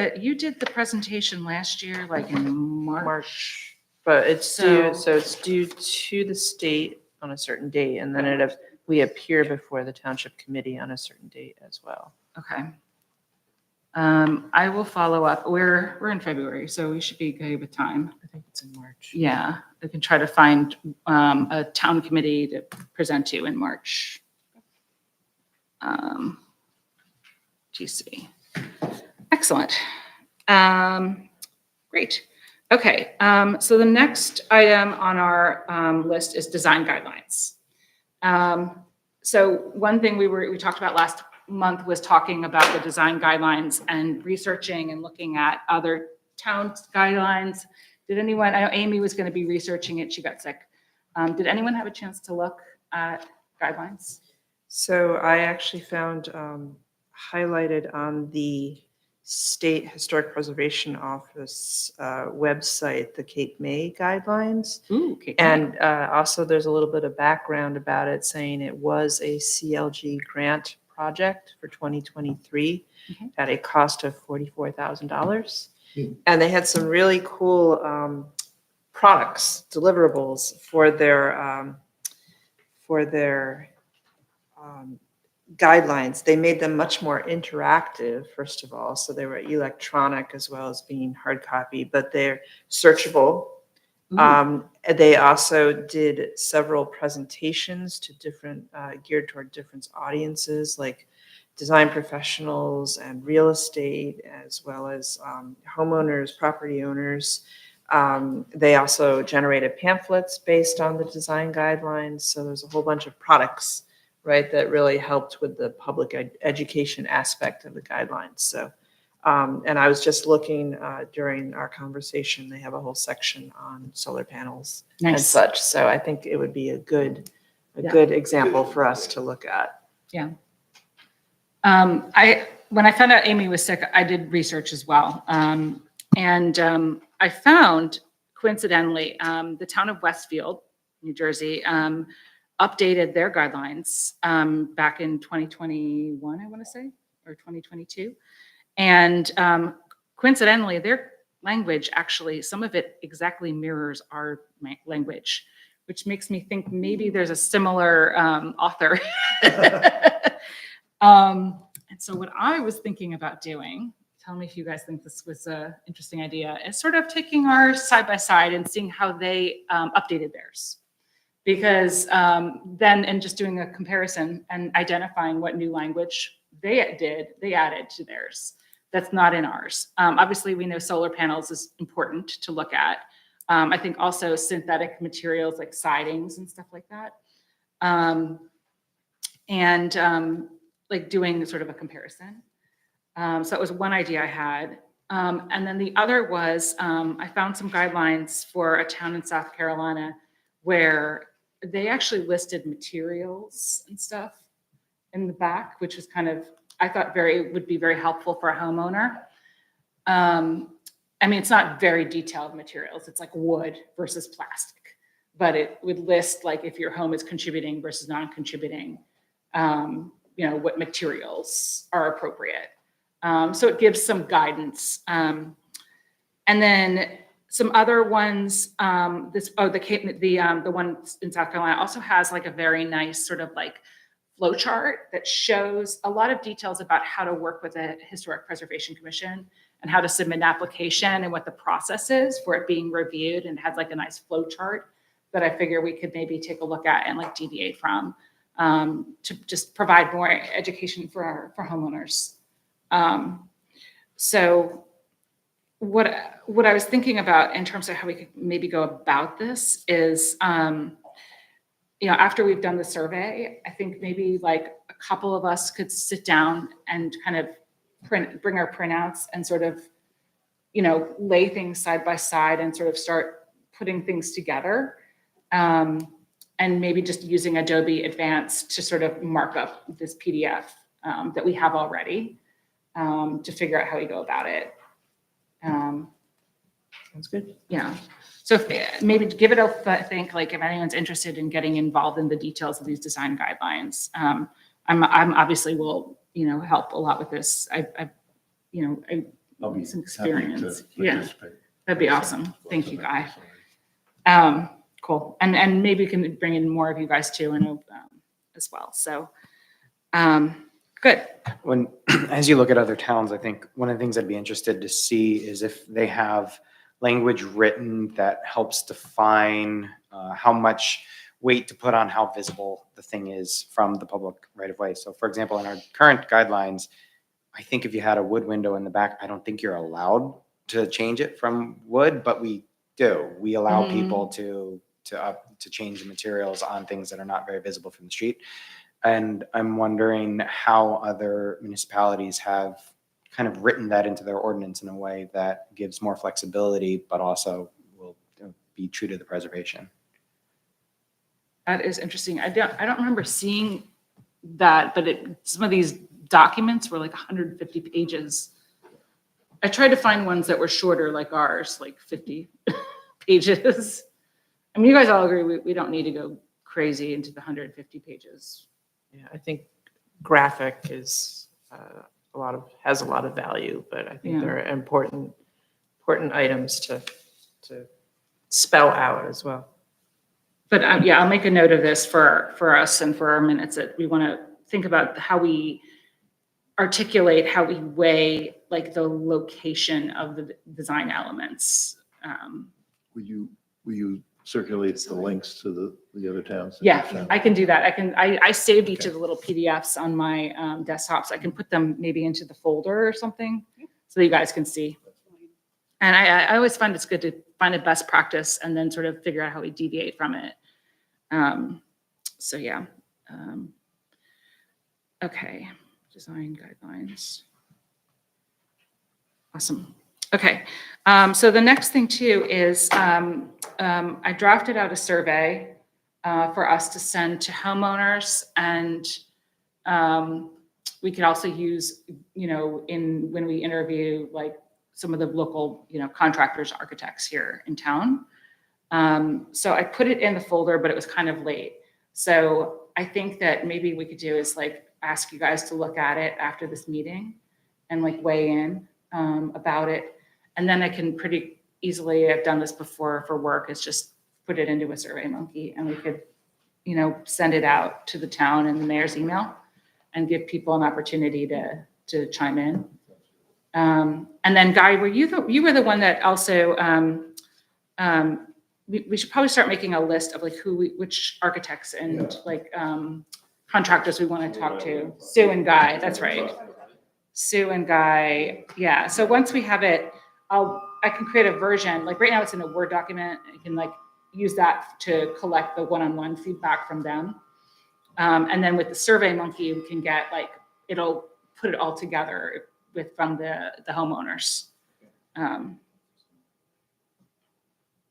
the presentation last year, like in March. But it's due, So- so it's due to the state on a certain date, and then we appear before the township committee on a certain date as well. Okay. I will follow up. We're in February, so we should be good with time. I think it's in March. Yeah, we can try to find a town committee to present to in March. GC. Excellent. Great. Okay, so the next item on our list is design guidelines. So one thing we talked about last month was talking about the design guidelines and researching and looking at other towns' guidelines. Did anyone, I know Amy was going to be researching it, she got sick. Did anyone have a chance to look at guidelines? So I actually found highlighted on the State Historic Preservation Office website, the Cape May guidelines. Ooh, okay. And also there's a little bit of background about it saying it was a CLG grant project for 2023 Okay. at a cost of $44,000. And they had some really cool products, deliverables for their guidelines. They made them much more interactive, first of all. So they were electronic as well as being hard copy, but they're searchable. They also did several presentations to different, geared toward different audiences, like design professionals and real estate, as well as homeowners, property owners. They also generated pamphlets based on the design guidelines. So there's a whole bunch of products, right, that really helped with the public education aspect of the guidelines. So, and I was just looking during our conversation, they have a whole section on solar panels and Nice. such. So I think it would be a good example for us to look at. Yeah. When I found out Amy was sick, I did research as well. I found, coincidentally, the town of Westfield, New Jersey, updated their guidelines back in 2021, I want to say, or 2022. And coincidentally, their language actually, some of it exactly mirrors our language, which makes me think maybe there's a similar author. And so what I was thinking about doing, tell me if you guys think this was an interesting idea, is sort of taking ours side by side and seeing how they updated theirs. Because then, and just doing a comparison and identifying what new language they added to theirs that's not in ours. Obviously, we know solar panels is important to look at. I think also synthetic materials like sidings and stuff like that. Like doing sort of a comparison. So that was one idea I had. And then the other was I found some guidelines for a town in South Carolina where they actually listed materials and stuff in the back, which was kind of, I thought would be very helpful for a homeowner. I mean, it's not very detailed materials. It's like wood versus plastic, but it would list like if your home is contributing versus non-contributing, what materials are appropriate. So it gives some guidance. And then some other ones, the one in South Carolina also has like a very nice sort of like flow chart that shows a lot of details about how to work with a Historic Preservation Commission and how to submit an application and what the process is for it being reviewed, and has like a nice flow chart that I figure we could maybe take a look at and like deviate from, to just provide more education for homeowners. So what I was thinking about in terms of how we could maybe go about this is, after we've done the survey, I think maybe like a couple of us could sit down and kind of bring our printouts and sort of, lay things side by side and sort of start putting things together. And maybe just using Adobe Advanced to sort of mark up this PDF that we have already, to figure out how we go about it. Sounds good. Yeah. So maybe give it a think, like if anyone's interested in getting involved in the details of these design guidelines. I'm obviously will, help a lot with this. I've I'll be some happy to experience. Yeah, participate. that'd be awesome. Thank you, Guy. Cool. And maybe we can bring in more of you guys too, and as well. So, good. As you look at other towns, I think one of the things I'd be interested to see is if they have language written that helps define how much weight to put on how visible the thing is from the public right of way. So for example, in our current guidelines, I think if you had a wood window in the back, I don't think you're allowed to change it from wood, but we do. We allow people to change the materials on things that are not very visible from the street. And I'm wondering how other municipalities have kind of written that into their ordinance in a way that gives more flexibility, but also will be true to the preservation. That is interesting. I don't remember seeing that, but some of these documents were like 150 pages. I tried to find ones that were shorter, like ours, like 50 pages. I mean, you guys all agree we don't need to go crazy into the 150 pages. Yeah, I think graphic is has a lot of value, but I think Yeah. they're important items to spell out as well. But yeah, I'll make a note of this for us and for our minutes, that we want to think about how we articulate, how we weigh like the location of the design elements. Will you circulate the links to the other towns? Yeah, I can do that. I saved each of the little PDFs on my desktops. I can put them maybe into the folder or something so that you guys can see. And I always find it's good to find a best practice and then sort of figure out how we deviate from it. So yeah. Okay, design guidelines. Awesome. Okay, so the next thing too is I drafted out a survey for us to send to homeowners, and we could also use, when we interview like some of the local, contractors, architects here in town. So I put it in the folder, but it was kind of late. So I think that maybe we could do is like ask you guys to look at it after this meeting and like weigh in about it. And then I can pretty easily, I've done this before for work, is just put it into a SurveyMonkey, and we could, send it out to the town in the mayor's email and give people an opportunity to chime in. And then Guy, you were the one that also, we should probably start making a list of like which architects and like contractors we want to talk to. Sue and Guy, that's right. Sue and Guy, yeah. So once we have it, I can create a version. Like right now, it's in a Word document. I can like use that to collect the one-on-one feedback from them. And then with the SurveyMonkey, we can get like it'll put it all together from the homeowners.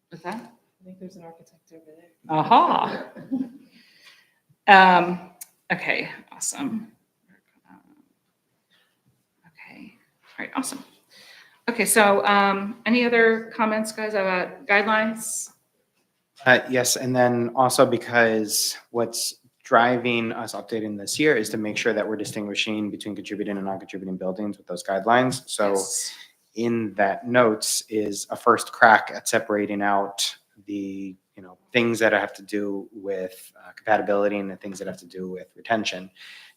What's that? I think there's an architect over there. Aha. Okay, awesome. Okay, all right, awesome. Okay, so any other comments, guys, about guidelines? Yes, and then also because what's driving us updating this year is to make sure that we're distinguishing between contributing and non-contributing buildings with those guidelines. So in that notes is a first crack at separating out the things that have to do with compatibility and the things that have to do with retention.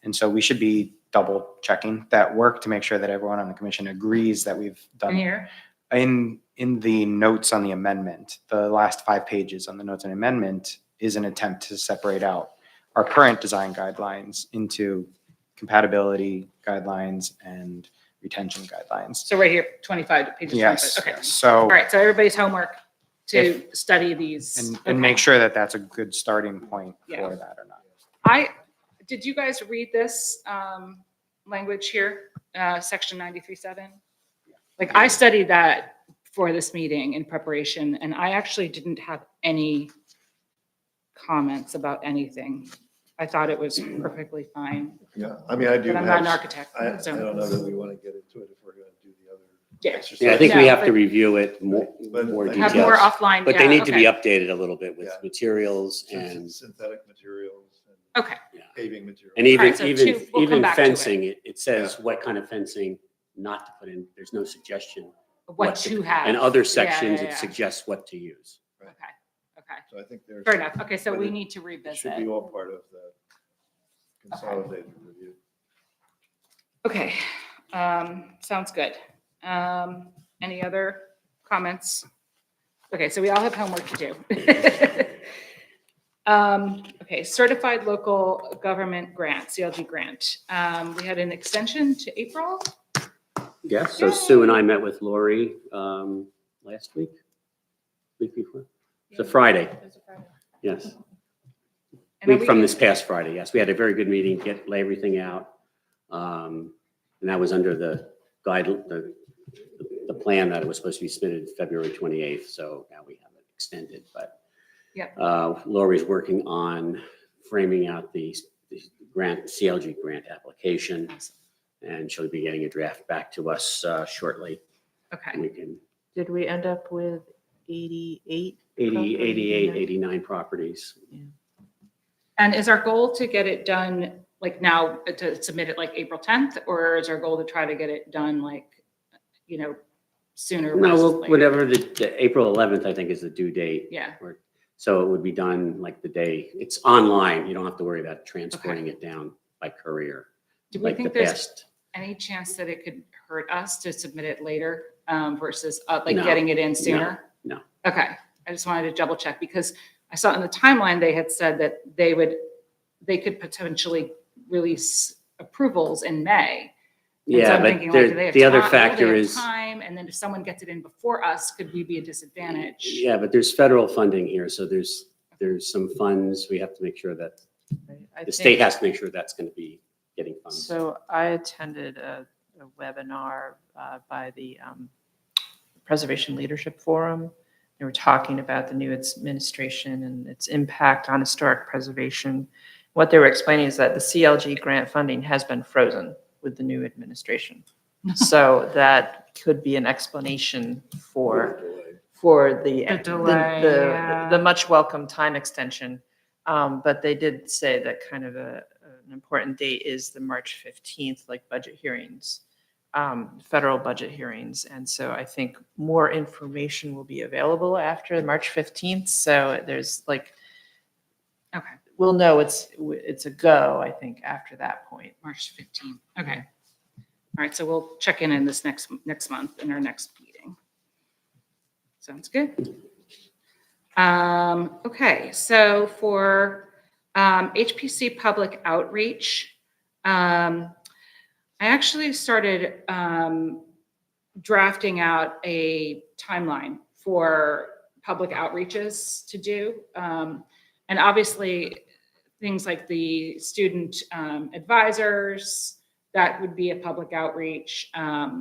And so we should be double checking that work to make sure that everyone on the commission agrees that we've In done here? in the notes on the amendment. The last 5 pages on the notes on amendment is an attempt to separate out our current design guidelines into compatibility guidelines and retention guidelines. So right here, 25, pages 25. Yes. Okay. So. All right, so everybody's homework to study these. And Okay. make sure that that's a good starting point Yeah. for that or not. Did you guys read this language here, section 93.7? Like I studied that for this meeting in preparation, and I actually didn't have any comments about anything. I thought it was perfectly fine, Yeah, I mean, I do but I'm not an have, architect, I so. don't know that we want to get into it if we're going to do the other Yeah. exercise. Yeah, I think we Yeah, have to but- review it more But more I Have think more details. offline, But they yeah, need to be okay. updated a little bit with Yeah. materials Since and, it's synthetic materials and Okay, paving materials. and even, Alright, so even, we'll come even back to it. fencing, it says what kind of fencing not to put in. There's no suggestion. what to have. And other Yeah, sections, yeah, it yeah. suggests what to use. Okay, okay, So I think there's. fair enough. Okay, so but we it- need to It revisit. should be all part of the consolidated review. Okay, sounds good. Any other comments? Okay, so we all have homework to do. Okay, certified local government grant, CLG grant. We had an extension to April. Yes, so Sue and I met with Lori last week before. It's a Friday, yes. And are Week from we- this past Friday, yes. We had a very good meeting, lay everything out. And that was under the the plan that it was supposed to be submitted February 28th, so now we have it extended, but Yep. Lori's working on framing out the grant, CLG grant application, Awesome. and she'll be getting a draft back to us shortly. Okay, And we can, Did we end up with 88? 88, 89 properties. and is our goal to get it done like now, to submit it like April 10th? Or is our goal to try to get it done like, sooner? No, versus well, later? whatever the April 11th, I think, is the due date. Yeah, So it would be done like the day, it's online. You don't have to worry about transporting it down by courier. do we Like the think there's past. any chance that it could hurt us to submit it later versus like No. getting it in sooner? No. Okay, I just wanted to double check because I saw in the timeline, they had said that they could potentially release approvals in May. And so Yeah, I'm but thinking, like, do they have the other time- will they factor have is, Time, and then if someone gets it in before us, could we be a disadvantage? yeah, but there's federal funding here. So there's some funds. We have to make sure that the state has to make sure that's going to be getting funds. So I attended a webinar by the Preservation Leadership Forum. They were talking about the new administration and its impact on historic preservation. What they were explaining is that the CLG grant funding has been frozen with the new administration. So that could be an explanation for the delay, yeah. the much welcome time extension. But they did say that kind of an important date is the March 15th, like budget hearings, federal budget hearings. And so I think more information will be available after March 15th. So there's like, Okay, we'll know it's a go, I think, after that point. March 15th. Okay. All right, so we'll check in this next month in our next meeting. Sounds good. Okay, so for HPC public outreach, I actually started drafting out a timeline for public outreaches to do. And obviously, things like the student advisors, that would be a public outreach. I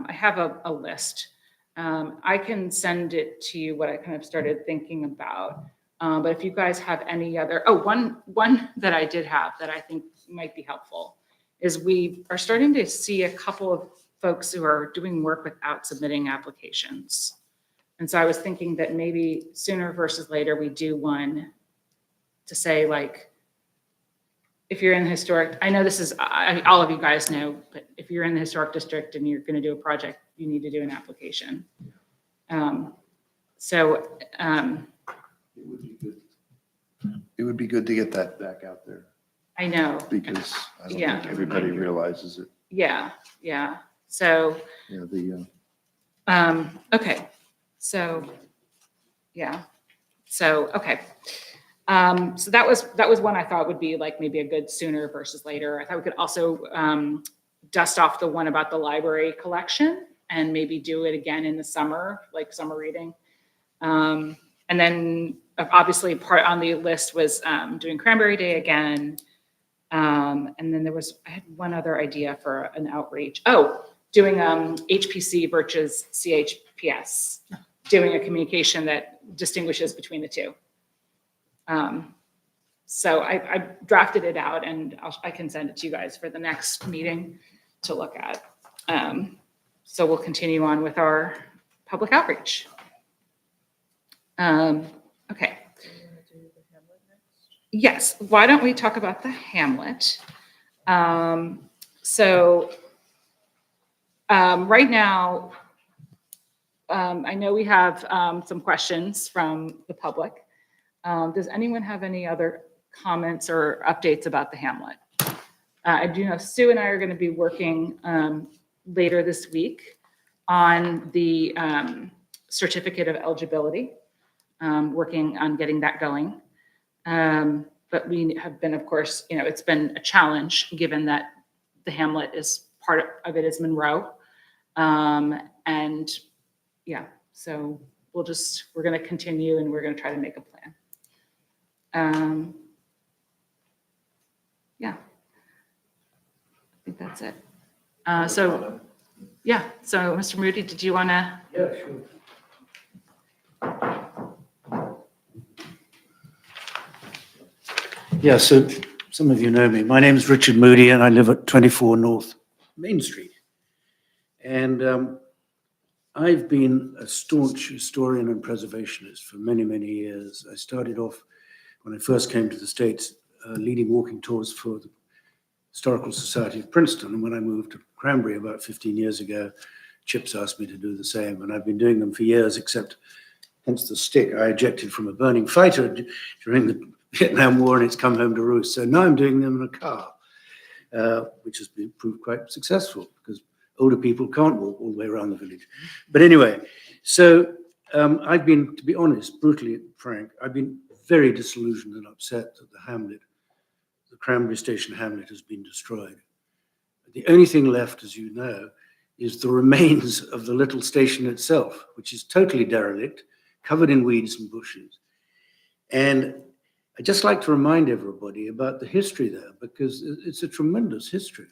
have a list. I can send it to you, what I kind of started thinking about. But if you guys have any other, one that I did have that I think might be helpful is we are starting to see a couple of folks who are doing work without submitting applications. And so I was thinking that maybe sooner versus later, we do one to say, like, if you're in the historic, I know this is, all of you guys know, but if you're in the historic district and you're going to do a project, you need to do an application. So, It would be good. It would be good to get that back out there I know, because I don't Yeah. think everybody realizes it. yeah, yeah. So, You know, the, okay, so, yeah, so, okay. So that was one I thought would be like maybe a good sooner versus later. I thought we could also dust off the one about the library collection and maybe do it again in the summer, like summer reading. And then obviously part on the list was doing Cranberry Day again. And then I had one other idea for an outreach. Oh, doing HPC versus CHPS, doing a communication that distinguishes between the two. So I drafted it out and I can send it to you guys for the next meeting to look at. So we'll continue on with our public outreach. Okay. Yes, why don't we talk about the Hamlet? Right now, I know we have some questions from the public. Does anyone have any other comments or updates about the Hamlet? I do know Sue and I are going to be working later this week on the certificate of eligibility, working on getting that going. But we have been, of course, it's been a challenge given that the Hamlet is part of it is Monroe. And yeah, so we're going to continue and we're going to try to make a plan. Yeah, I think that's it. So Mr. Moody, did you want to? Yeah, sure. Yeah, so some of you know me. My name is Richard Moody and I live at 24 North Main Street. And I've been a staunch historian and preservationist for many, many years. I started off when I first came to the States, leading walking tours for the Historical Society of Princeton. And when I moved to Cranberry about 15 years ago, Chips asked me to do the same. And I've been doing them for years, except hence the stick. I ejected from a burning fighter during the Vietnam War and it's come home to roost. So now I'm doing them in a car, which has been proved quite successful because older people can't walk all the way around the village. But anyway, so I've been, to be honest, brutally frank, I've been very disillusioned and upset that the Hamlet, the Cranberry Station Hamlet, has been destroyed. The only thing left, as you know, is the remains of the little station itself, which is totally derelict, covered in weeds and bushes. And I'd just like to remind everybody about the history there, because it's a tremendous history.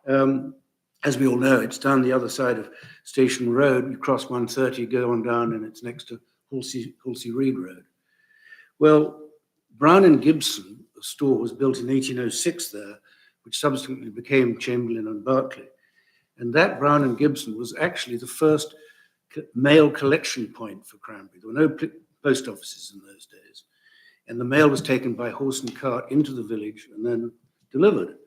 As we all know, it's down the other side of Station Road. You cross 130, go on down, and it's next to Halsey Reed Road. Well, Brown and Gibson, a store, was built in 1806 there, which subsequently became Chamberlain and Berkeley. And that Brown and Gibson was actually the first mail collection point for Cranberry. There were no post offices in those days. And the mail was taken by horse and cart into the village and then delivered.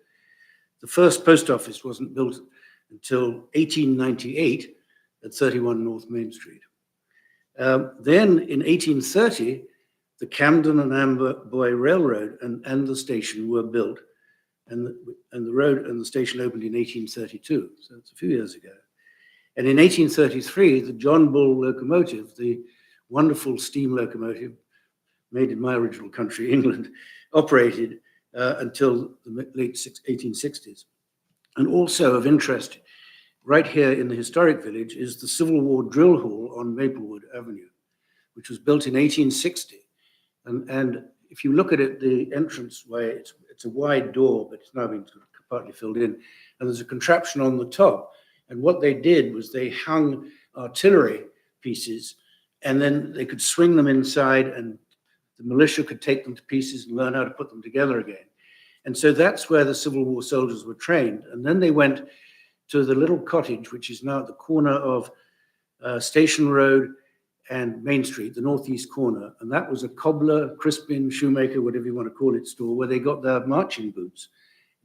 The first post office wasn't built until 1898 at 31 North Main Street. Then in 1830, the Camden and Amboy Railroad and the station were built, and the road and the station opened in 1832, so it's a few years ago. And in 1833, the John Bull locomotive, the wonderful steam locomotive made in my original country, England, operated until the late 1860s. And also of interest, right here in the historic village is the Civil War drill hall on Maplewood Avenue, which was built in 1860. And if you look at it, the entranceway, it's a wide door, but it's now been partly filled in. And there's a contraption on the top. And what they did was they hung artillery pieces, and then they could swing them inside, and the militia could take them to pieces and learn how to put them together again. And so that's where the Civil War soldiers were trained. And then they went to the little cottage, which is now at the corner of Station Road and Main Street, the northeast corner. And that was a cobbler, crispin, shoemaker, whatever you want to call it, store where they got their marching boots.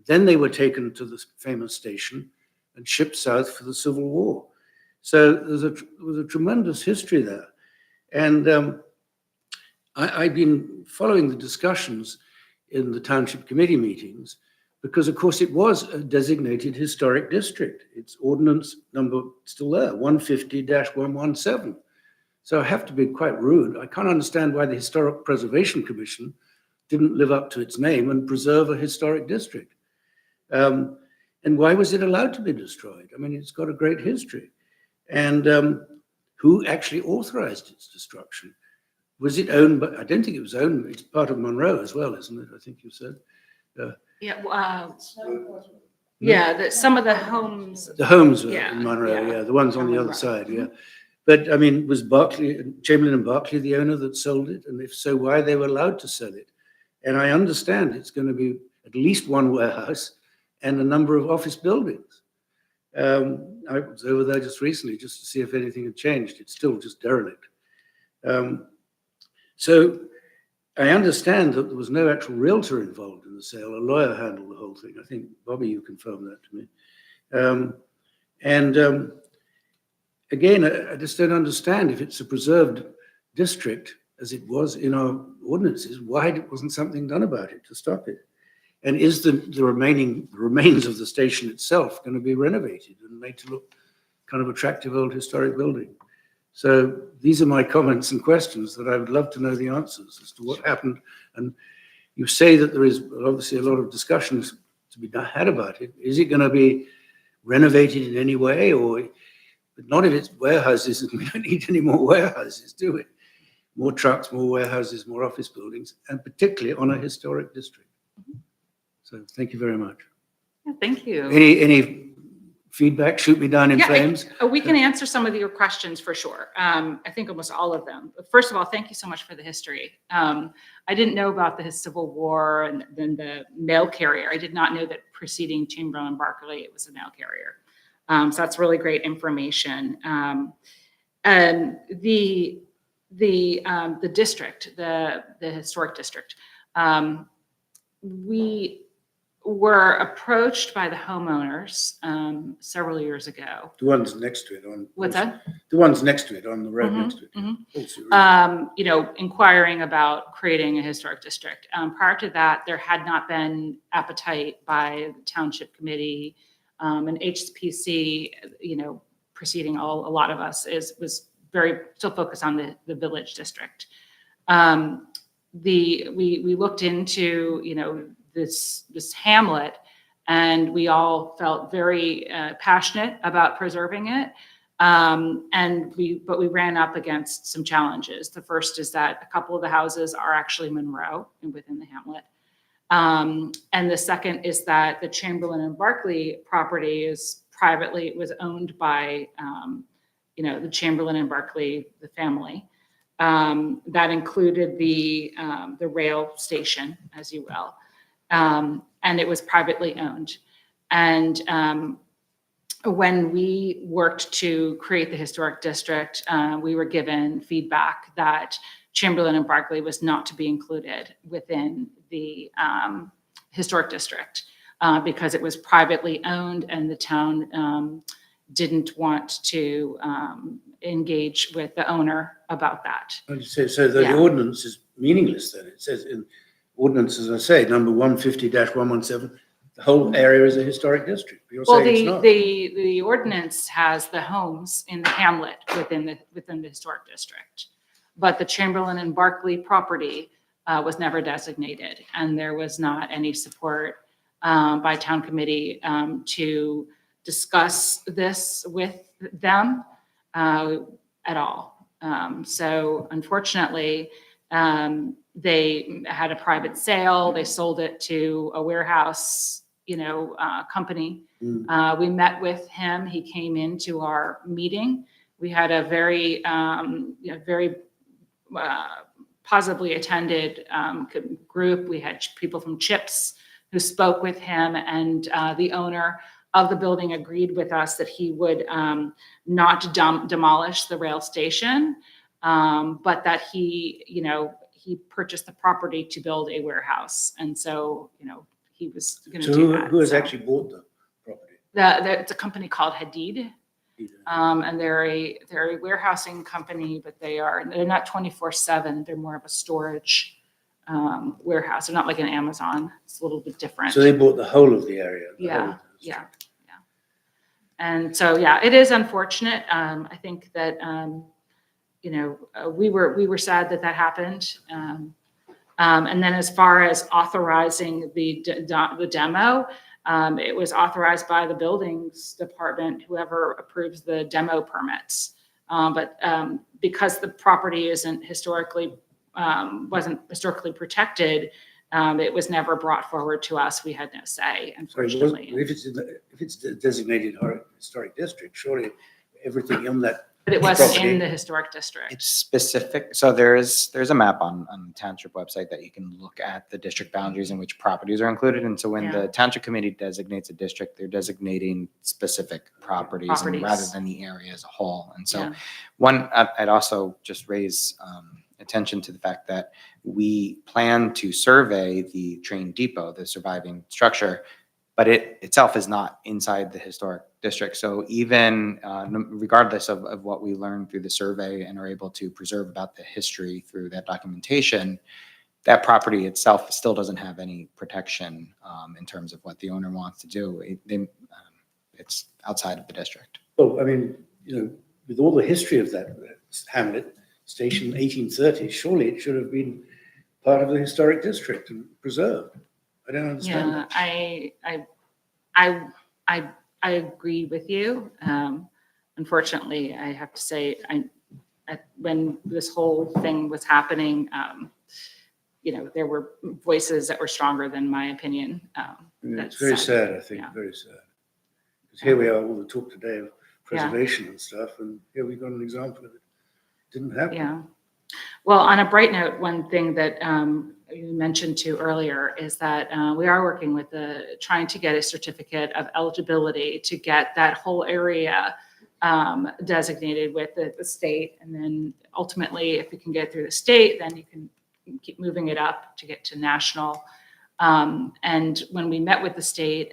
Then they were taken to the famous station and shipped south for the Civil War. So there was a tremendous history there. And I've been following the discussions in the township committee meetings because, of course, it was a designated historic district. It's ordinance number still there, 150-117. So I have to be quite rude. I can't understand why the Historic Preservation Commission didn't live up to its name and preserve a historic district. And why was it allowed to be destroyed? I mean, it's got a great history. And who actually authorized its destruction? Was it owned by, I don't think it was owned, it's part of Monroe as well, isn't it? I think you said. Some of the homes. The homes were Yeah, in Monroe, yeah. yeah, the ones on the other Monroe. side, yeah. But I mean, was Chamberlain and Barclay the owner that sold it? And if so, why they were allowed to sell it? And I understand it's going to be at least one warehouse and a number of office buildings. I was over there just recently just to see if anything had changed. It's still just derelict. So I understand that there was no actual realtor involved in the sale. A lawyer handled the whole thing. I think, Bobby, you confirmed that to me. Again, I just don't understand if it's a preserved district, as it was in our ordinances, why wasn't something done about it to stop it? And is the remains of the station itself going to be renovated and made to look kind of attractive old historic building? So these are my comments and questions that I would love to know the answers as to what happened. And you say that there is obviously a lot of discussions to be had about it. Is it going to be renovated in any way, or? But not if it's warehouses, and we don't need any more warehouses, do we? More trucks, more warehouses, more office buildings, and particularly on a historic district. So thank you very much. Yeah, thank you. Any feedback? Shoot me down in flames. We can answer some of your questions for sure. I think almost all of them. But first of all, thank you so much for the history. I didn't know about the Civil War and then the mail carrier. I did not know that preceding Chamberlain and Barclay, it was a mail carrier. So that's really great information. And the district, the historic district, we were approached by the homeowners several years ago. The ones next to it on. What's that? The ones next to it on the road Mhm, next to it. mhm. Inquiring about creating a historic district. Prior to that, there had not been appetite by the township committee, and HPC, preceding a lot of us was still focused on the village district. We looked into, this hamlet, and we all felt very passionate about preserving it. But we ran up against some challenges. The first is that a couple of the houses are actually Monroe and within the hamlet. And the second is that the Chamberlain and Barclay property was owned by, the Chamberlain and Barclay, the family. That included the rail station, as you will. And it was privately owned. And when we worked to create the historic district, we were given feedback that Chamberlain and Barclay was not to be included within the historic district because it was privately owned and the town didn't want to engage with the owner about that. So the ordinance is meaningless then. It says in ordinance, as I say, number 150-117, the whole area is a historic district. You're saying it's not. The ordinance has the homes in the hamlet within the historic district. But the Chamberlain and Barclay property was never designated, and there was not any support by town committee to discuss this with them at all. So unfortunately, they had a private sale. They sold it to a warehouse, company. We met with him. He came into our meeting. We had a very, very positively attended group. We had people from CHIPS who spoke with him, and the owner of the building agreed with us that he would not demolish the rail station, but that he purchased the property to build a warehouse. And so, he was going to do that. Who has actually bought the property? It's a company called Hadid. And they're a warehousing company, but they're not 24/7. They're more of a storage warehouse. They're not like an Amazon. It's a little bit different. So they bought the whole of the area? the whole Yeah, of the district. yeah. And so, yeah, it is unfortunate. I think that, we were sad that happened. And then as far as authorizing the demo, it was authorized by the buildings department, whoever approves the demo permits. But because the property wasn't historically protected, it was never brought forward to us. We had no say, Sorry, unfortunately. if it's a designated historic district, surely everything in that. But it wasn't property- in the historic district. It's specific, so there's a map on the township website that you can look at the district boundaries and which properties are included. And so when the township committee designates a district, they're designating specific properties and rather than the area as a whole. And so I'd also just raise attention to the fact that we plan to survey the train depot, the surviving structure, but it itself is not inside the historic district. So even regardless of what we learn through the survey and are able to preserve about the history through that documentation, that property itself still doesn't have any protection in terms of what the owner wants to do. It's outside of the district. Well, I mean, with all the history of that hamlet, station 1830, surely it should have been part of the historic district and preserved. I don't understand Yeah, that. I agree with you. Unfortunately, I have to say, when this whole thing was happening, there were voices that were stronger than my opinion. It's very sad, I think, very sad. Because here we are, all the talk today of preservation and stuff, and here we've got an example of it. Didn't happen. Yeah. Well, on a bright note, one thing that you mentioned too earlier is that we are working with trying to get a certificate of eligibility to get that whole area designated with the state. And then ultimately, if we can get through the state, then you can keep moving it up to get to national. And when we met with the state,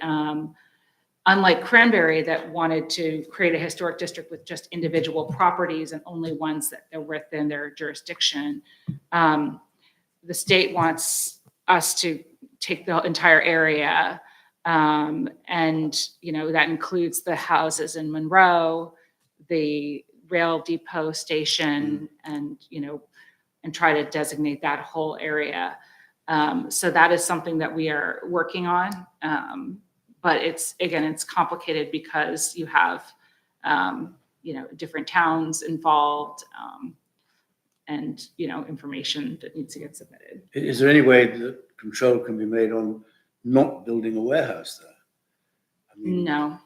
unlike Cranberry that wanted to create a historic district with just individual properties and only ones that are within their jurisdiction, the state wants us to take the entire area. And, that includes the houses in Monroe, the rail depot station, and try to designate that whole area. So that is something that we are working on. But it's complicated because you have, different towns involved, and, information that needs to get submitted. Is there any way that control can be made on not building a warehouse there? I mean, No,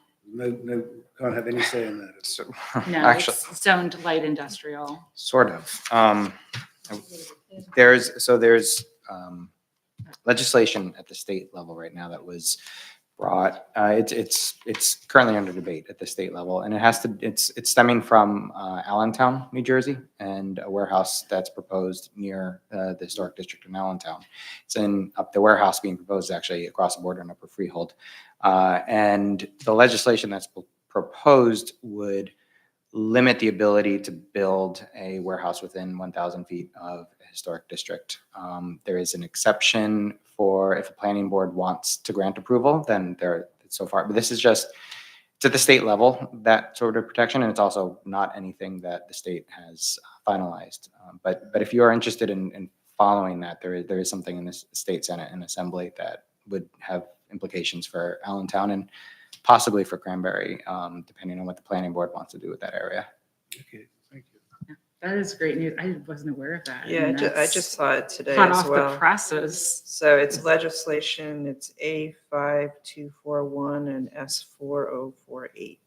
can't have any say in that. So, no, actually, it's zoned light industrial. sort of. There's legislation at the state level right now that was brought. It's currently under debate at the state level, and it's stemming from Allentown, New Jersey, and a warehouse that's proposed near the historic district in Allentown. The warehouse being proposed actually across the border in Upper Freehold, and the legislation that's proposed would limit the ability to build a warehouse within 1,000 feet of a historic district. There is an exception for if a planning board wants to grant approval, then so far, but this is just, it's at the state level, that sort of protection, and it's also not anything that the state has finalized. But if you are interested in following that, there is something in the state Senate and Assembly that would have implications for Allentown and possibly for Cranberry, depending on what the planning board wants to do with that area. Okay, thank you. That is great news. I wasn't aware of that. Yeah, And I that's just saw it today hot as off the well. presses. So it's legislation, it's A5241 and S4048.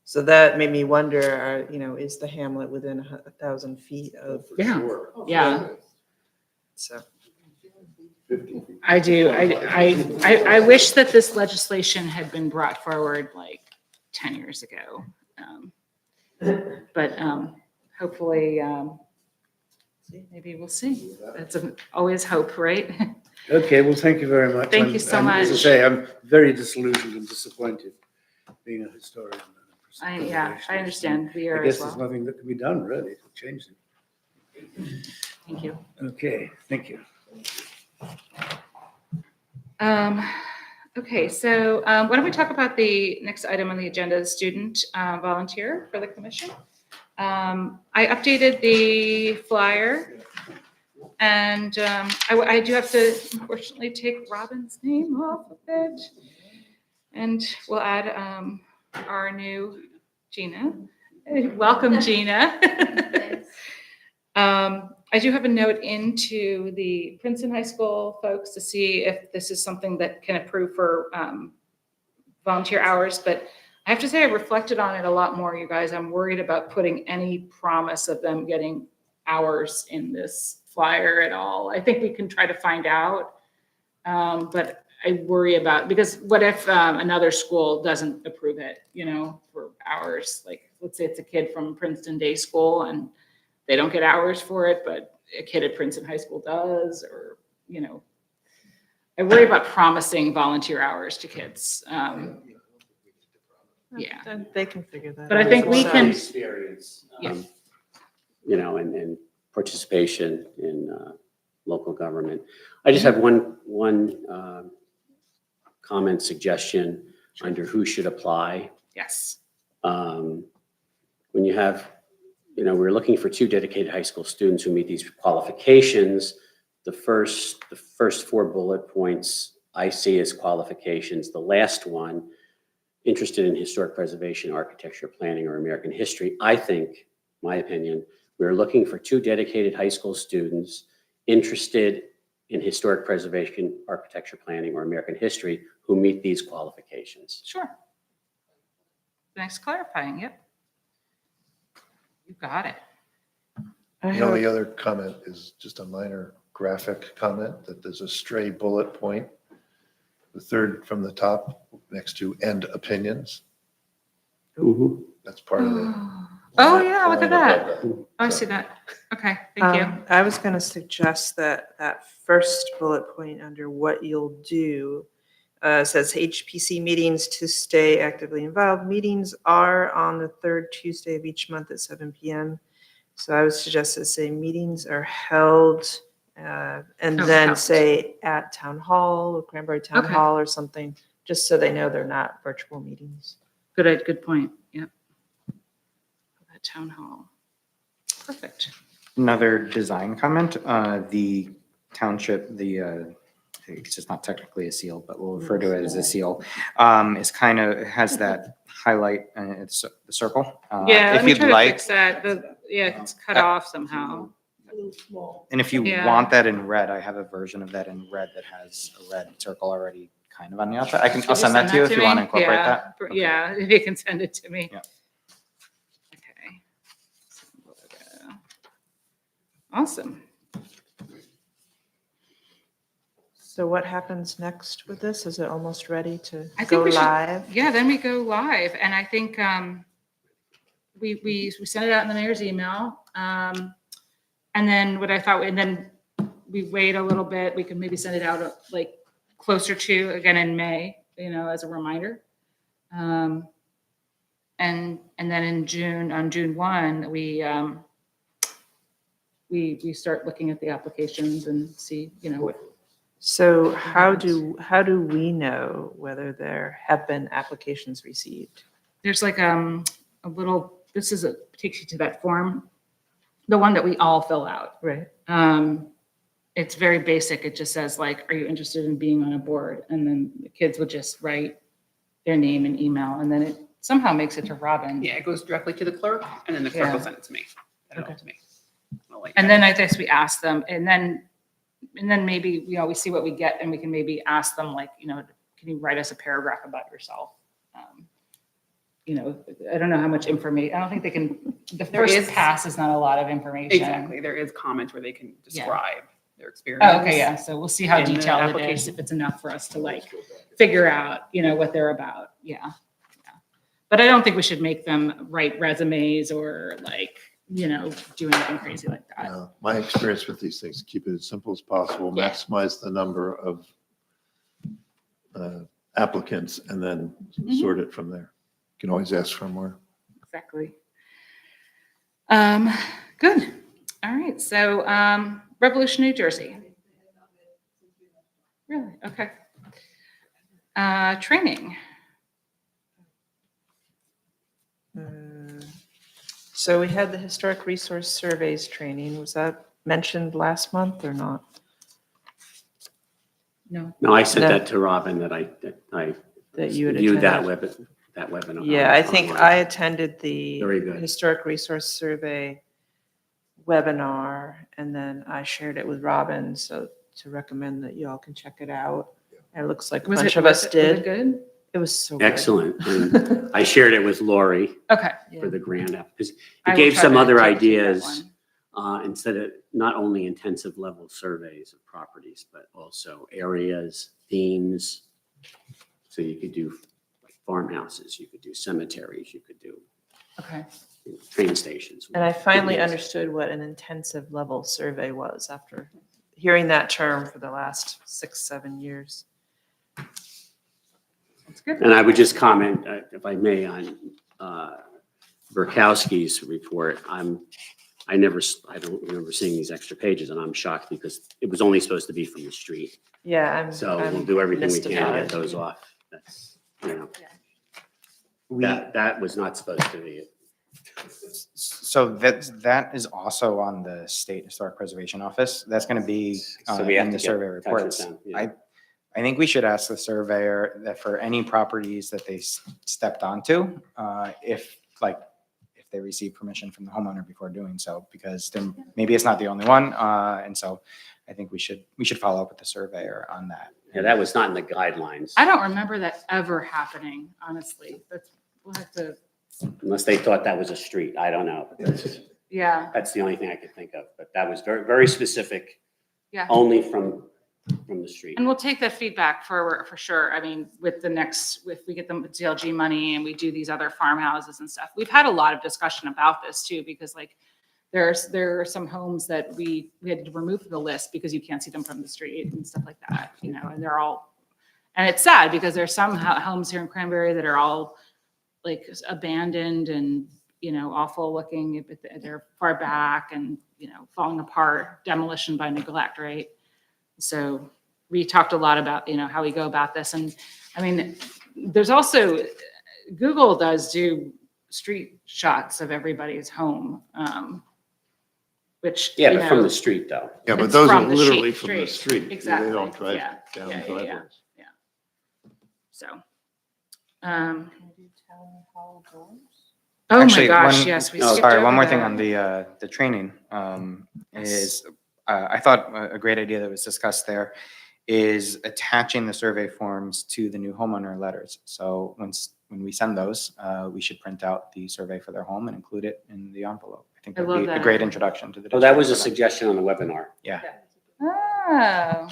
So that made me wonder, is the hamlet within 1,000 feet of? Yeah. Yeah. So, I do. I wish that this legislation had been brought forward like 10 years ago. But hopefully, maybe we'll see. That's always hope, right? Okay, well, thank you very much. Thank you so And as I much. say, I'm very disillusioned and disappointed being a historian and a I understand. We are I guess as there's well. nothing that can be done really to change it. Thank you. Okay, thank you. Okay, so why don't we talk about the next item on the agenda, the student volunteer for the commission. I updated the flyer, and I do have to unfortunately take Robin's name off of it. And we'll add our new Gina. Welcome, Gina. I do have a note into the Princeton High School folks to see if this is something that can approve for volunteer hours, but I have to say I reflected on it a lot more, you guys. I'm worried about putting any promise of them getting hours in this flyer at all. I think we can try to find out, but I worry about, because what if another school doesn't approve it, for hours? Like, let's say it's a kid from Princeton Day School and they don't get hours for it, but a kid at Princeton High School does, or, I worry about promising volunteer hours to kids. Yeah. Then they can figure that out. But I think we can, Experience. Yeah. And participation in local government. I just have one comment, suggestion under who should apply. yes. When you have, we're looking for 2 dedicated high school students who meet these qualifications. The first 4 bullet points I see as qualifications. The last one, interested in historic preservation, architecture, planning, or American history. I think, my opinion, we're looking for 2 dedicated high school students interested in historic preservation, architecture, planning, or American history who meet these qualifications. Sure. Thanks for clarifying. Yep. You got it. I The only have- other comment is just a minor graphic comment that there's a stray bullet point, the third from the top next to end opinions. That's part of it. Oh, yeah, look at that. that. Oh, I see that. Okay, thank you. I was going to suggest that first bullet point under what you'll do says HPC meetings to stay actively involved. Meetings are on the 3rd Tuesday of each month at 7 p.m. So I would suggest to say meetings are held and then held. say at Town Hall, or Cranberry Town Okay. Hall or something, just so they know they're not virtual meetings. Good point. Yep. At Town Hall. Perfect. Another design comment, the township, it's just not technically a seal, but we'll refer to it as a seal, is has that highlight, it's the circle. Yeah, If let me you'd try to like, fix that. It's cut off somehow. and if you Yeah. want that in red, I have a version of that in red that has a red circle already kind of on the outside. Could I'll send that to you if you me? want to incorporate Yeah, that. Okay. Yeah, if you can send it to me. Yeah. Okay. Awesome. So what happens next with this? Is it almost ready to I think go we should- live? Yeah, then we go live, and I think we send it out in the mayor's email, and then what I thought, and then we wait a little bit. We can maybe send it out like closer to again in May, as a reminder, and then in June, on June 1, we start looking at the applications and see, what. So how do we know whether there have been applications received? There's like a little, takes you to that form, the one that we all fill out. Right. It's very basic. It just says like, are you interested in being on a board? And then the kids would just write their name and email, and then it somehow makes it to Robin. Yeah, it goes directly to the clerk, and then the clerk Yeah. will send it to me. Send it all Okay. to me. I'll let you And know. then I guess we ask them, and then maybe, we see what we get, and we can maybe ask them like, can you write us a paragraph about yourself? I don't know how much information, I don't think they can, the There first is- pass is not a lot of information. Exactly, there is comments where they can Yeah. describe their experience. Oh, okay, yeah, so we'll see how In the detailed it is, application. if it's enough for us to like figure out, what they're about, yeah. But I don't think we should make them write resumes or like, do anything crazy like that. My experience with these things, keep it as simple as possible, Yeah. maximize the number of applicants, and then Mhm. sort it from there. You can always ask for more. exactly. Good. All right. So, Revolution, New Jersey. Really? Okay. Training. So we had the historic resource surveys training. Was that mentioned last month or not? No. No, I sent No. that to Robin that I That you had viewed attended? that webinar. Yeah, I think online. I attended the Very good. historic resource survey webinar, and then I shared it with Robin, so to recommend that you all can check it out. And it looks like a bunch of us did. Good? It was so good. Excellent. And I shared it with Lori Okay. for the grant app, because I it will gave try some to other take that ideas, one. instead of not only intensive level surveys of properties, but also areas, themes. So you could do like farmhouses, you could do cemeteries, you could do Okay. train stations. And I finally Yes. understood what an intensive level survey was after hearing that term for the last 6-7 years. That's good. And I would just comment, if I may, on Burkowski's report. I don't remember seeing these extra pages, and I'm shocked because it was only supposed to be from the street. Yeah, So I'm we'll do everything we can to mystified. get those off. That's, We, that was not supposed to be it. so that is also on the State Historic Preservation Office. That's going to be So we have in to the get survey in touch with reports. them, yeah. I think we should ask the surveyor that for any properties that they stepped onto, if they receive permission from the homeowner before doing so, because then maybe it's not the only one. And so I think we should follow up with the surveyor on that. Yeah, that was not in the guidelines, I don't remember that ever happening, honestly. We'll have to, unless they thought that was a street. I don't know. yeah. That's the only thing I could think of, but that was very, very specific, Yeah. only from the street. And we'll take that feedback for sure. I mean, if we get the DLG money and we do these other farmhouses and stuff. We've had a lot of discussion about this too, because like there are some homes that we had to remove from the list because you can't see them from the street and stuff like that, and they're all, and it's sad because there's some homes here in Cranberry that are all like abandoned and, awful looking, but they're far back and, falling apart, demolition by neglect, right? So we talked a lot about, how we go about this. And I mean, there's also, Google does do street shots of everybody's home, which, Yeah, but from the street though. Yeah, but It's those are from the literally street, from the street. exactly, They don't drive yeah, down yeah, yeah, driveways. so. Oh my Actually, gosh, yes, we skipped Sorry, one over more thing that. on the training, is, I thought a great idea that was discussed there is attaching the survey forms to the new homeowner letters. So when we send those, we should print out the survey for their home and include it in the envelope. I think I that'd love be a that great idea. introduction to the. Oh, that was a district. suggestion on the webinar. Yeah. Oh,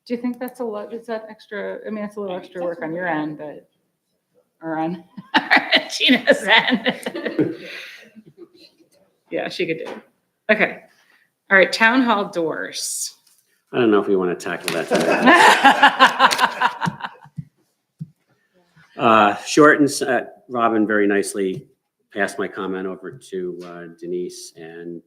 do you think that's a lot, is that extra, I mean, it's a little extra work on your end, but, or on Gina's end? Yeah, she could do it. Okay. All right, town hall doors. I don't know if we want to tackle that today. Short and, Robin very nicely passed my comment over to Denise, and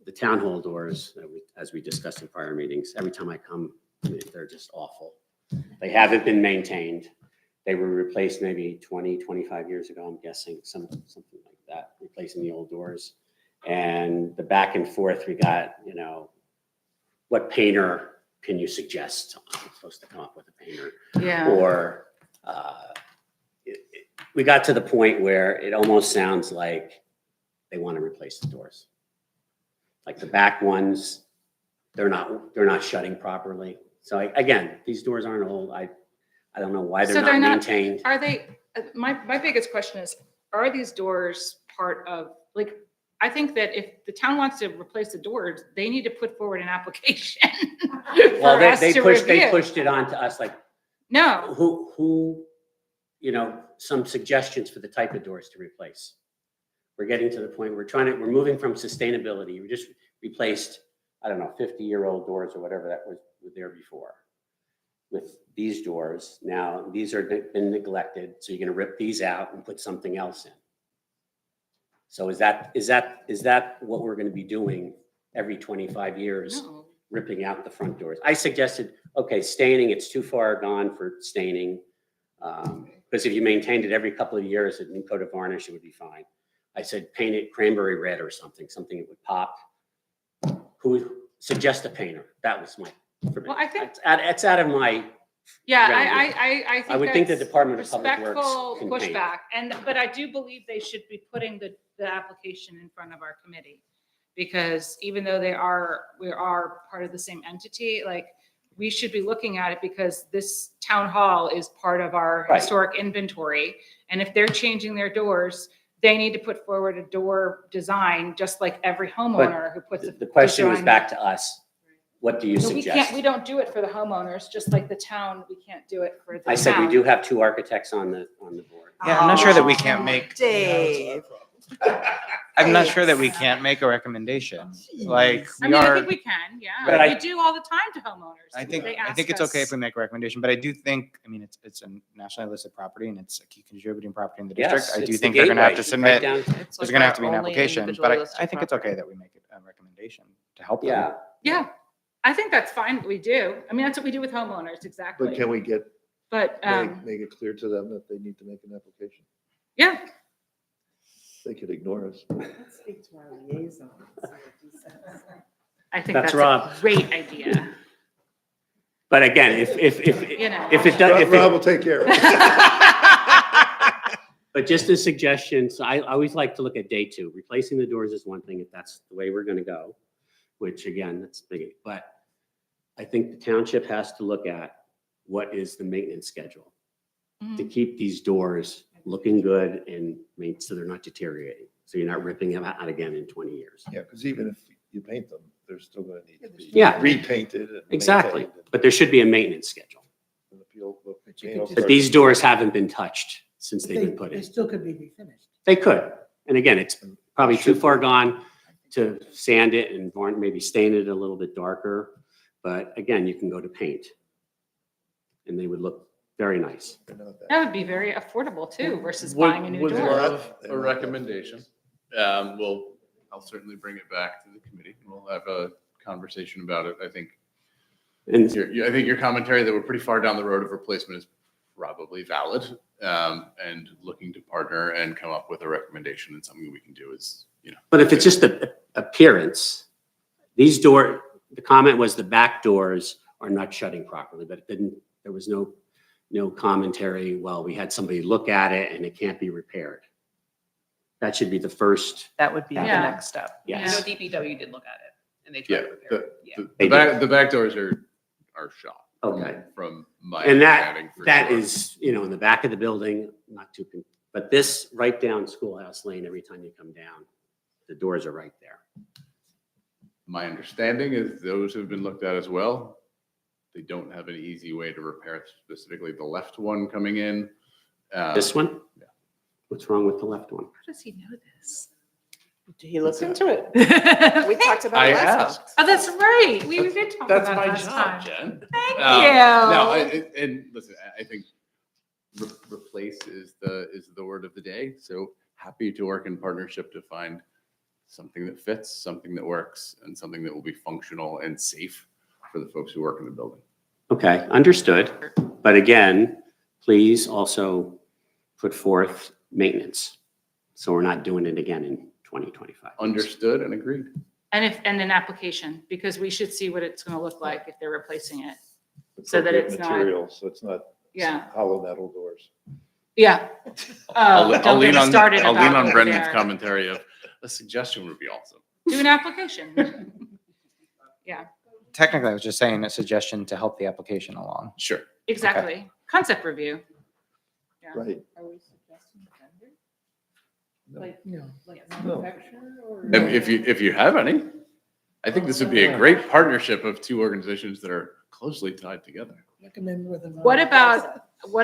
the town hall doors, as we discussed in prior meetings, every time I come, they're just awful. They haven't been maintained. They were replaced maybe 20, 25 years ago, I'm guessing, something like that, replacing the old doors. And the back and forth we got, what painter can you suggest? I'm supposed to come up with a painter. Yeah. Or we got to the point where it almost sounds like they want to replace the doors. Like the back ones, they're not shutting properly. So again, these doors aren't old. I don't know why So they're they're not not- maintained. Are they, my biggest question is, are these doors part of, like, I think that if the town wants to replace the doors, they need to put forward an application Well, for us they to pushed review. it on to us like, No, who, some suggestions for the type of doors to replace. We're getting to the point, we're moving from sustainability. We just replaced, 50-year-old doors or whatever that was there before. With these doors, now these are been neglected, so you're gonna rip these out and put something else in. So is that what we're going to be doing every 25 years? No. Ripping out the front doors? I suggested, okay, staining, it's too far gone for staining. Because if you maintained it every couple of years, a new coat of varnish, it would be fine. I said, paint it cranberry red or something that would pop. Who would suggest a painter? That was my, Well, I think, it's out of my, yeah, Around I think I would think the that's Department of Public Works respectful can paint. pushback, but I do believe they should be putting the application in front of our committee. Because even though we are part of the same entity, like, we should be looking at it because this town hall is part of our Right. historic inventory. And if they're changing their doors, they need to put forward a door design, just like every homeowner who puts. the question was design. back to us. What do you No, we can't, suggest? we don't do it for the homeowners, just like the town, we can't do it for the town. I said we do have two architects on the board. Yeah, I'm not sure that we can't make, Dave. I'm not sure that we can't make a recommendation. Like, I we mean, I are, think we can, But yeah. I- We do all the time to homeowners. I think They it's ask okay us- if we make a recommendation, but I do think, I mean, it's a nationally listed property and it's a key contributing property in the Yes, district. I do it's the think they're gonna have gateway, to right submit, down- there's gonna have to be an application, but I think it's okay that we make a recommendation to help them. Yeah, Yeah, I think that's fine, we do. I mean, that's what we do with homeowners, But exactly. can we get, But, make it clear to them that they need to make an application? yeah, They could ignore us. Let's speak to our liaison. I think That's that's Rob. a great idea, but again, if you know. it does, Rob will take care of it. but just a suggestion, so I always like to look at day two. Replacing the doors is one thing, if that's the way we're gonna go, which again, that's big, but I think the township has to look at what is the maintenance schedule to keep these doors looking good and so they're not deteriorating. So you're not ripping them out again in 20 years. Yeah, because even if you paint them, they're still gonna need to be Yeah. repainted. and Exactly, maintained but there should be a maintenance schedule. and if you'll- if But the you paint could will But start these to- doors haven't been touched since they've been put in. still could be refinished. They could. And again, it's probably too far gone to sand it and maybe stain it a little bit darker. But again, you can go to paint. And they would look very nice. They're not that- That would be very affordable too versus Would- buying a new would door. love a recommendation. I'll certainly bring it back to the committee and we'll have a conversation about it. I think And your commentary that we're pretty far down the road of replacement is probably valid. And looking to partner and come up with a recommendation and something we can do is, but if it's just the appearance, the comment was the back doors are not shutting properly, but there was no commentary. Well, we had somebody look at it and it can't be repaired. That should be the first, That would be the Yeah. next step. I know yes. DPW did look at it and they yeah, tried to repair it. Yeah. They the back doors are shot. Okay. From my And understanding. for that sure. is, in the back of the building, not too, but this right down Schoolhouse Lane, every time you come down, the doors are right there. My understanding is those have been looked at as well. They don't have an easy way to repair specifically the left one coming in. This one? Yeah. What's wrong with the left one? How does he know this? He looked into it. Oh, We talked about it last time. that's right. We did talk That's about my it last job, time. Jen. Thank No, you. and listen, I think replace is the word of the day. So happy to work in partnership to find something that fits, something that works, and something that will be functional and safe for the folks who work in the building. Okay, understood. But again, please also put forth maintenance. So we're not doing it again in 2025. Understood and agreed. And an application, because we should see what it's gonna look like if they're replacing it. So that it's not- Material, so it's not Yeah, hollow metal doors. yeah. Oh, don't get me started I'll lean about on over Brendan's there. commentary of a suggestion would be awesome. Do an application. Yeah, Technically, I was just saying a suggestion to help the application along. Sure. exactly. Concept review. Yeah. Right. Are we suggesting a vendor? No. Like, like No. manufacturer or? If you have any, I think this would be a great partnership of two organizations that are closely tied together. Recommend with them. What about, why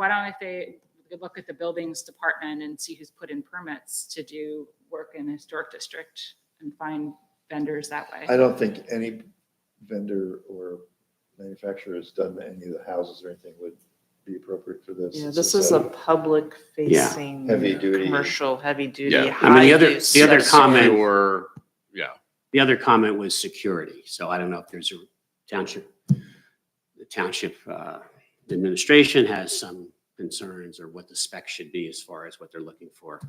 don't they look at the buildings department and see who's put in permits to do work in the historic district and find vendors that way? I don't think any vendor or manufacturer has done any of the houses or anything with be appropriate for this. Yeah, It's this a is a public facing. Heavy duty. Commercial, heavy duty, Yeah. I mean, high the other- use. the other sector. comment- Or, yeah. The other comment was security. So I don't know if there's a the township administration has some concerns or what the specs should be as far as what they're looking for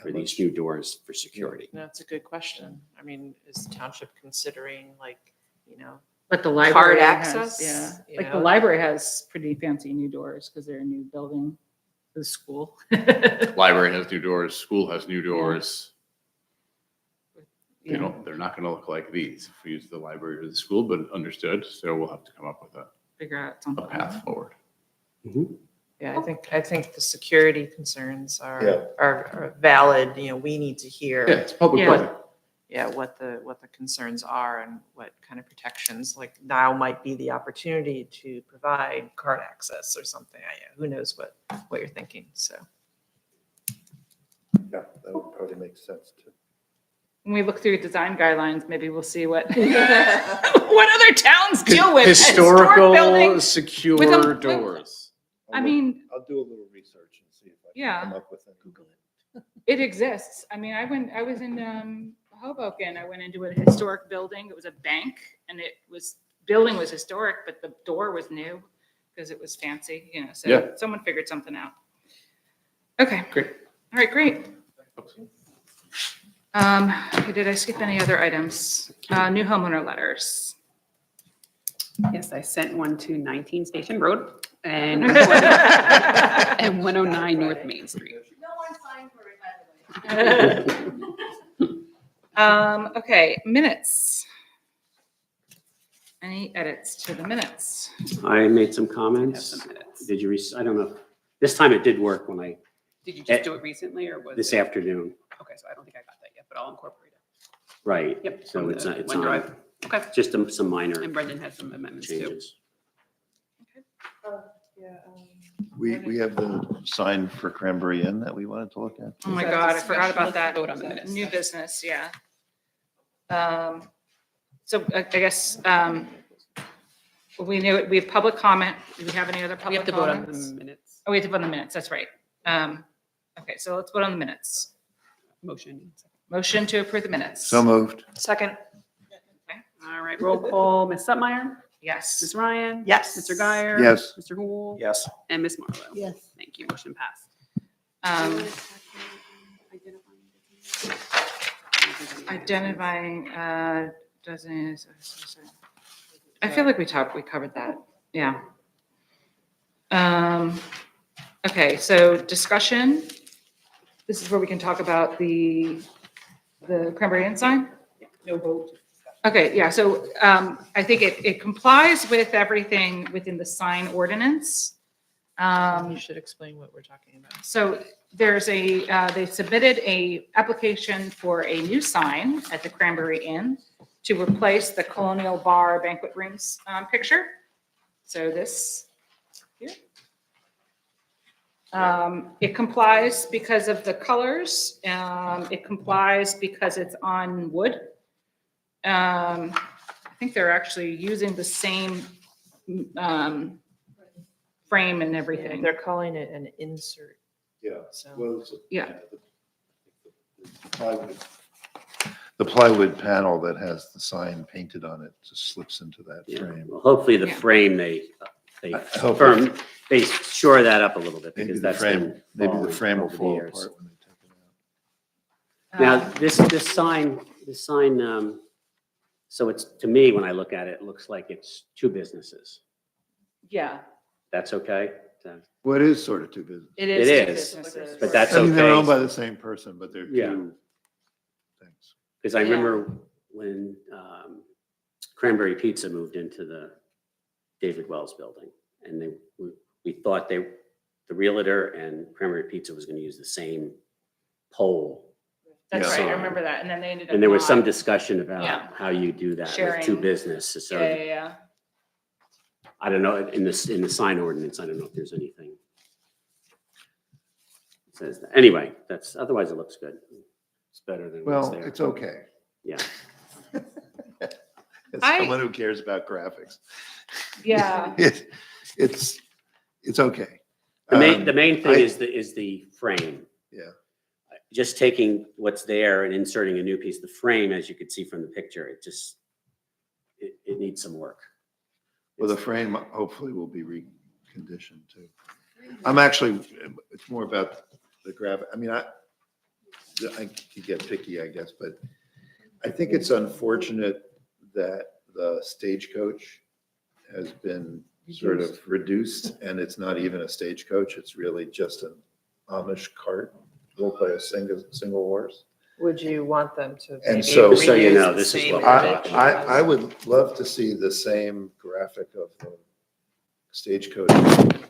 these new doors for security. That's a good question. I mean, is township considering like, you know, But the library Card has, access, yeah, you like the know? library has pretty fancy new doors because they're a new building for the school. Library has new doors, school has new doors. Yeah. They're not gonna look like these if we use the library or the school, but understood. So we'll have to come up with Figure out a something. path forward. yeah, I think the security concerns Yeah. are valid. You know, we need to hear. Yeah, it's public Yeah. building. Yeah, what the concerns are and what kind of protections, like now might be the opportunity to provide card access or something. Who knows what you're thinking, so. Yeah, that would probably make sense too. When we look through design guidelines, maybe we'll see what, what other towns deal with. historic buildings. secure with them- doors. I mean, I'll do a little research and see if I Yeah. can come up with any. it exists. I mean, I was in Hoboken. I went into a historic building. It was a bank and building was historic, but the door was new because it was fancy, you know, so Yeah. someone figured something out. Okay. Great. All right, great. Did I skip any other items? New homeowner letters. Yes, I sent one to 19 Station Road and and 109 North Main Street. No one signed for it, by the way. Okay, minutes. Any edits to the minutes? I made some I have comments. some minutes. Did you, I don't know. This time it did work when Did you just do it recently or was this it? afternoon, Okay, so I don't think I got that yet, but I'll incorporate it. right? Yep. So from it's the on OneDrive. Okay. just some minor And Brendan has some amendments too. changes. We have the sign for Cranberry Inn that we wanted to look at. Oh my So God, I that's forgot about discussion. that. Vote on the minutes. New business, yeah. So I guess, we knew it, we have public comment. Do we have any other We public have to vote on the comments? minutes. Oh, we have to vote on the minutes, that's right. Okay, so let's vote on the minutes. Motion. Motion to approve the minutes. So moved. Second, All right, roll call. Ms. Suppmeyer? Yes. Ms. Ryan? yes. Mr. Guyer? Yes. Mr. Hool? Yes. And Ms. Marlowe? Yes. Thank you. Motion passed. Identifying, doesn't, I feel like we covered that, yeah. Okay, so discussion. This is where we can talk about the Cranberry Inn sign? No vote. Okay, yeah, so I think it complies with everything within the sign ordinance. You should explain what we're talking about. So there's they submitted a application for a new sign at the Cranberry Inn to replace the Colonial Bar banquet rooms picture. So this here. It complies because of the colors. It complies because it's on wood. I think they're actually using the same frame and everything. They're calling it an insert, Yeah. so. Well, it's- Yeah. The plywood panel that has the sign painted on it just slips into that Yeah. frame. Well, hopefully the Yeah. frame, they I hope they shore that up a little bit Maybe because the that's been frame, maybe the falling frame will over the fall years. apart when they take it out. Now, this sign, so it's, to me, when I look at it, it looks like it's two businesses. Yeah, That's okay? Well, it is sort of two businesses. it is. It two is, businesses. but that's I mean, they're owned by okay. the same person, but they're Yeah. two things. Because I Yeah. remember when Cranberry Pizza moved into the David Wells building, and we thought the realtor and Cranberry Pizza was going to use the same pole. That's Yeah. right, I remember that, and then they ended up. And there was some not. discussion Yeah. about how you do that with Sharing. two businesses. So Yeah. I don't know, in the sign ordinance, I don't know if there's anything that says that. Anyway, otherwise it looks good. It's better than what's Well, there. it's okay. Yeah. As I- someone who cares about graphics. Yeah, It's it's okay. The main thing I- is the frame. Yeah. Just taking what's there and inserting a new piece, the frame, as you could see from the picture, it needs some work. Well, the frame hopefully will be reconditioned too. I'm actually, it's more about the graphic. I mean, I could get picky, I guess, but I think it's unfortunate that the stagecoach has been sort of reduced, and it's not even a stagecoach. It's really just an Amish cart built by a single horse. Would you want them to? And maybe so- Just so you reuse know, the this is same what we're image? talking I would love to see the same graphic of the stagecoach,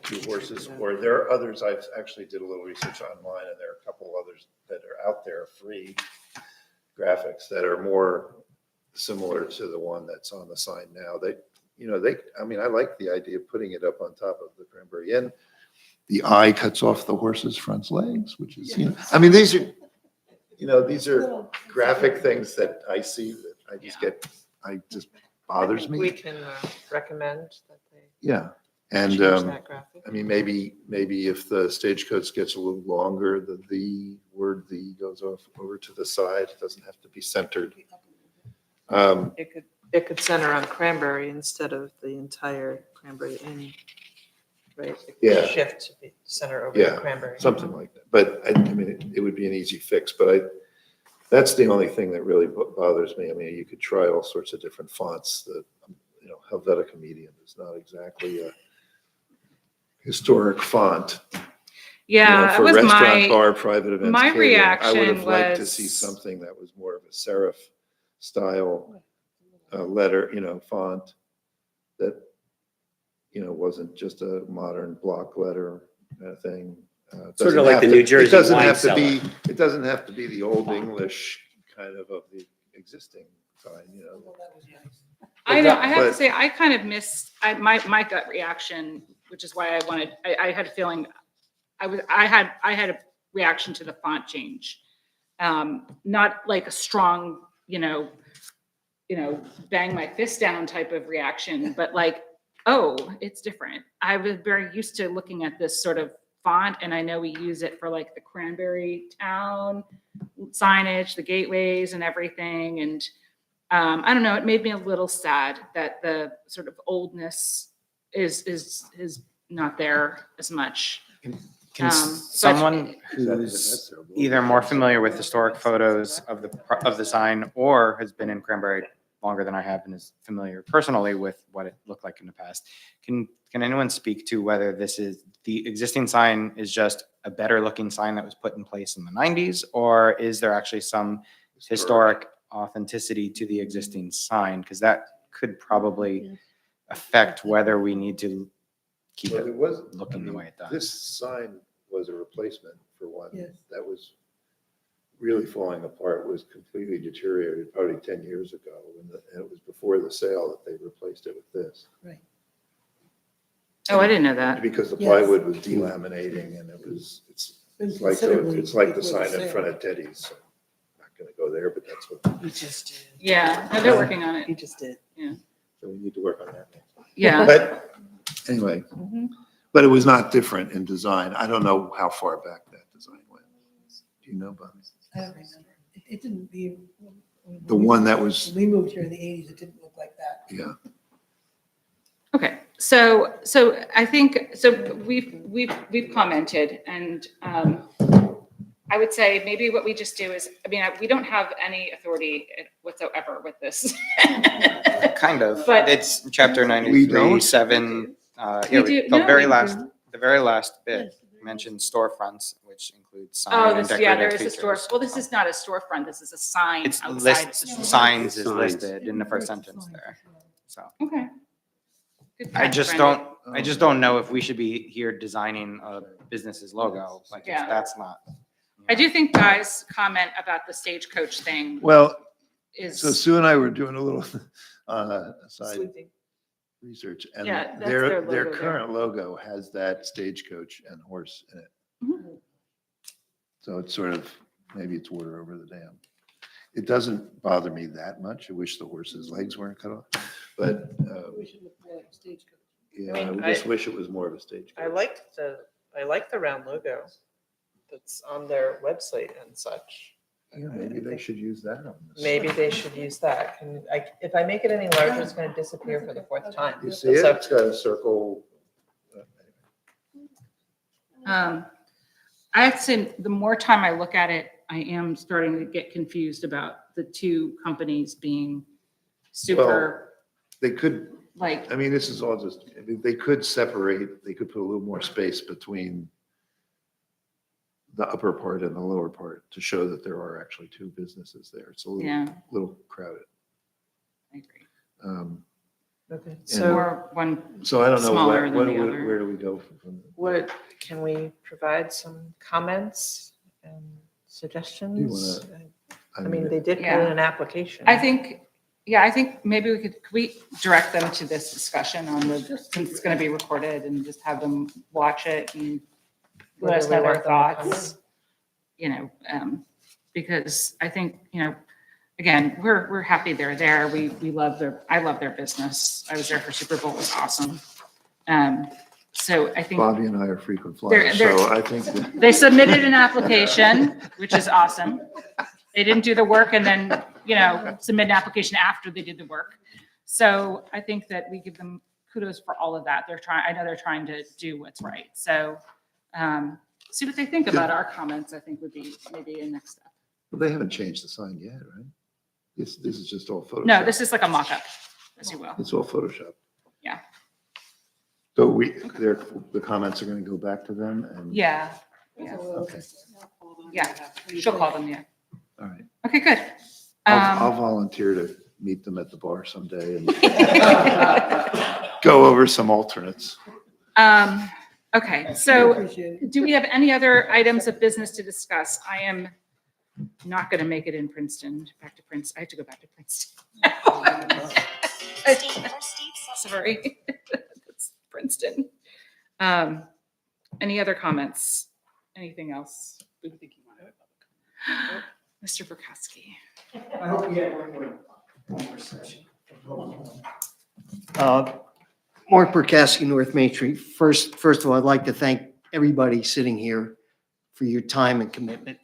two horses, or there are others. I've actually did a little research online, and there are a couple others that are out there, free graphics that are more similar to the one that's on the sign now. I mean, I like the idea of putting it up on top of the Cranberry Inn. The eye cuts off the horse's front legs, which is, I mean, these are graphic things that I see that I just bothers I think we me. can recommend that they Yeah. And, change that graphic. I mean, maybe if the stagecoach gets a little longer, the word "the" goes off over to the side. It doesn't have to be centered. It could center on Cranberry instead of the entire Cranberry Inn, right? It could Yeah. Shift to be center over Yeah, to Cranberry. something like that. But I mean, it would be an easy fix, but that's the only thing that really bothers me. I mean, you could try all sorts of different fonts that, Helvetica Medium is not exactly a historic font. Yeah, that For was restaurant, bar, private events. my catering. I would have reaction liked to was- see something that was more of a serif style letter, font that, wasn't just a modern block letter kind of thing. It Sort of doesn't like have the to- New Jersey It doesn't wine have to be, cellar. it doesn't have to be the old English kind of the existing sign, I know, I have to But- say, I kind of missed, my gut reaction, which is why I had a feeling, I had a reaction to the font change. Not like a strong, bang my fist down type of reaction, but like, oh, it's different. I was very used to looking at this sort of font, and I know we use it for like the Cranberry Town signage, the gateways and everything, and I don't know, it made me a little sad that the sort of oldness is not there as much. Can but- someone who's either more familiar with historic photos of the sign or has been in Cranberry longer than I have and is familiar personally with what it looked like in the past, can anyone speak to whether the existing sign is just a better looking sign that was put in place in the 90s, or is there actually some historic authenticity to the existing sign? Because that could probably affect whether we need to keep Well, it it was looking the way it does. This sign was a replacement for one that was really falling apart, was completely deteriorated probably 10 years ago. And it was before the sale that they replaced it with this. Oh, I didn't know that. Because the Yes. plywood was delaminating and it's like the sign in front of Teddy's. So I'm not going to go there, but that's what, You just did. Yeah, no, they're working on You it. just did. so we need to work on that. Yeah. But anyway, Mhm. but it was not different in design. I don't know how far back that design went. Do you know, Bob? I don't remember. It didn't be. The one that was, When we moved here in the 80s, it didn't look like that. yeah. Okay, so I think, so we've commented, and I would say maybe what we just do is, I mean, we don't have any authority whatsoever with this. Kind of, But- it's chapter We 93, don't? 7, We do- no, we the very last bit mentions storefronts, which includes sign Oh, and this, yeah, there decorative is a store, features. well, this is not a storefront, this is a sign It's outside. the store. signs is Signs. listed in the first sentence there, so. Okay. Good I catch, just Brendan. don't know if we should be here designing a business's logo, like, if Yeah. that's not. I do think Guy's comment about the stagecoach thing Well, is. so Sue and I were doing a little side Sleeping. research, and Yeah, that's their their logo there. current logo has that stagecoach and horse in it. Mhm. So it's sort of, maybe it's water over the dam. It doesn't bother me that much. I wish the horse's legs weren't cut off, but We should look more like a stagecoach. Yeah, I I mean, just wish it was more of a stage. I like the round logo that's on their website and such. Yeah, maybe they should use that on this. Maybe they should use that. If I make it any larger, it's gonna disappear for the fourth time. You see it? So- It's got a circle. I have to say, the more time I look at it, I am starting to get confused about the two companies being super, They could, like, I mean, this is all just, I mean, they could separate, they could put a little more space between the upper part and the lower part to show that there are actually two businesses there. It's a yeah, little crowded. I agree. Okay, So- so Or one, So I don't know, Smaller what, than the other. where do we go from? what, can we provide some comments and suggestions? I mean, they did put in Yeah. an application. I think maybe could we direct them to this discussion on the, since it's gonna be recorded and just have them watch it and let us know their thoughts, you know, because I think, you know, again, we're happy they're there. We love I love their business. I was there for Super Bowl. It was awesome. So I think Bobby and I are frequent They're- flyers, they're- so I think that, they submitted an application, which is awesome. They didn't do the work and then, you know, submit an application after they did the work. So I think that we give them kudos for all of that. I know they're trying to do what's right. So see what they think about our comments, I think would be maybe a next step. well, they haven't changed the sign yet, right? This is just all Photoshop. No, this is like a mock-up, as you will. It's all Photoshop. Yeah. So the comments are gonna go back to them and. Yeah, yeah, Okay, yeah. She'll call them, yeah. all right. Okay, good. I'll volunteer to meet them at the bar someday and go over some alternates. Okay, so do we have any other items of business to discuss? I am not going to make it in Princeton, back to Princeton. I have to go back to Princeton. Sorry, it's Princeton. Any other comments? Anything else? Mr. Burkowski. I hope you have one more session. Mark Burkowski, North Main Street. First of all, I'd like to thank everybody sitting here for your time and commitment.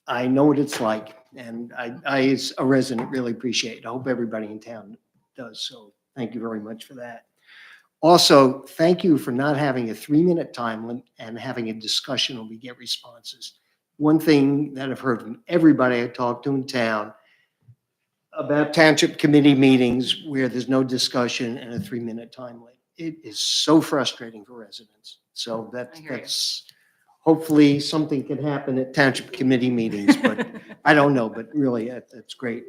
I know what it's like, and I, as a resident, really appreciate it. I hope everybody in town does, so thank you very much for that. Also, thank you for not having a 3-minute time limit and having a discussion when we get responses. One thing that I've heard from everybody I talked to in town about township committee meetings where there's no discussion and a 3-minute time limit. It is so frustrating for residents. So I hear you. that's hopefully something can happen at township committee meetings, but I don't know, but really that's great.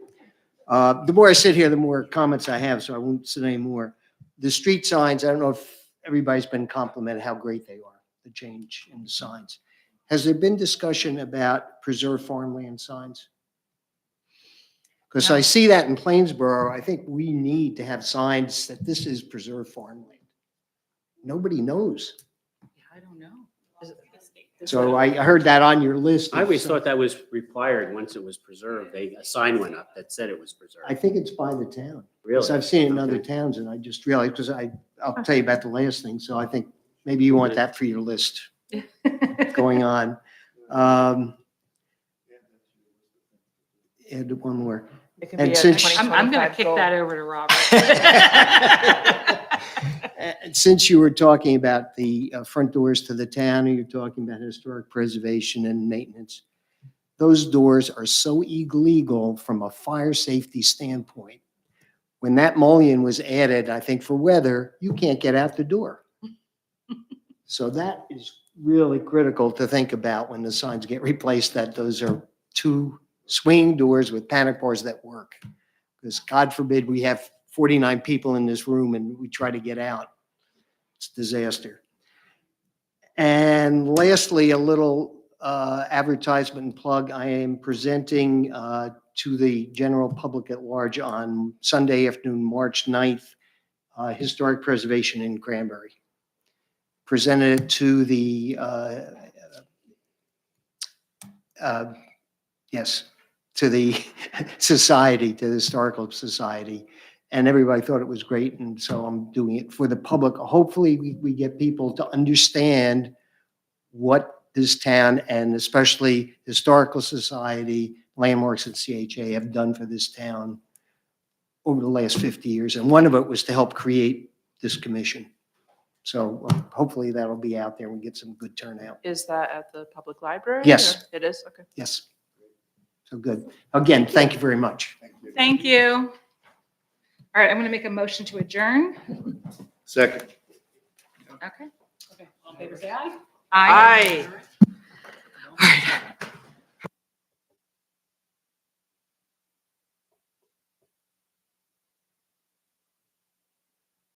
The more I sit here, the more comments I have, so I won't sit anymore. The street signs, I don't know if everybody's been complimented how great they are, the change in the signs. Has there been discussion about preserved farmland signs? Because I see that in Plainsboro. I think we need to have signs that this is preserved farmland. Nobody knows. I don't know. So I heard that on your list. I always thought that was required once it was preserved. A sign went up that said it was preserved. I think it's by the town. Really? Because I've seen it in other Okay. towns and I just realized, because I'll tell you about the last thing. So I think maybe you want that for your list going on. And one more. It can And be a since- 2025 I'm going to kick goal. that over to Robert. And since you were talking about the front doors to the town, and you're talking about historic preservation and maintenance, those doors are so illegal from a fire safety standpoint. When that mullion was added, I think for weather, you can't get out the door. So that is really critical to think about when the signs get replaced, that those are 2 swinging doors with panic bars that work. Because God forbid we have 49 people in this room and we try to get out. It's a disaster. And lastly, a little advertisement and plug. I am presenting to the general public at large on Sunday afternoon, March 9th, Historic Preservation in Cranberry. Presented it to the, to the society, to the Historical Society. and everybody thought it was great, and so I'm doing it for the public. Hopefully, we get people to understand what this town and especially Historical Society, Landmarks, and CHA have done for this town over the last 50 years. And one of it was to help create this commission. So hopefully that'll be out there and we get some good turnout. Is that at the public library? Yes. or- It is, okay. Yes. So good. Again, thank you very much. Thank you. All right, I'm going to make a motion to adjourn. Second. Okay. Okay, all in favor, say aye. Aye. Aye.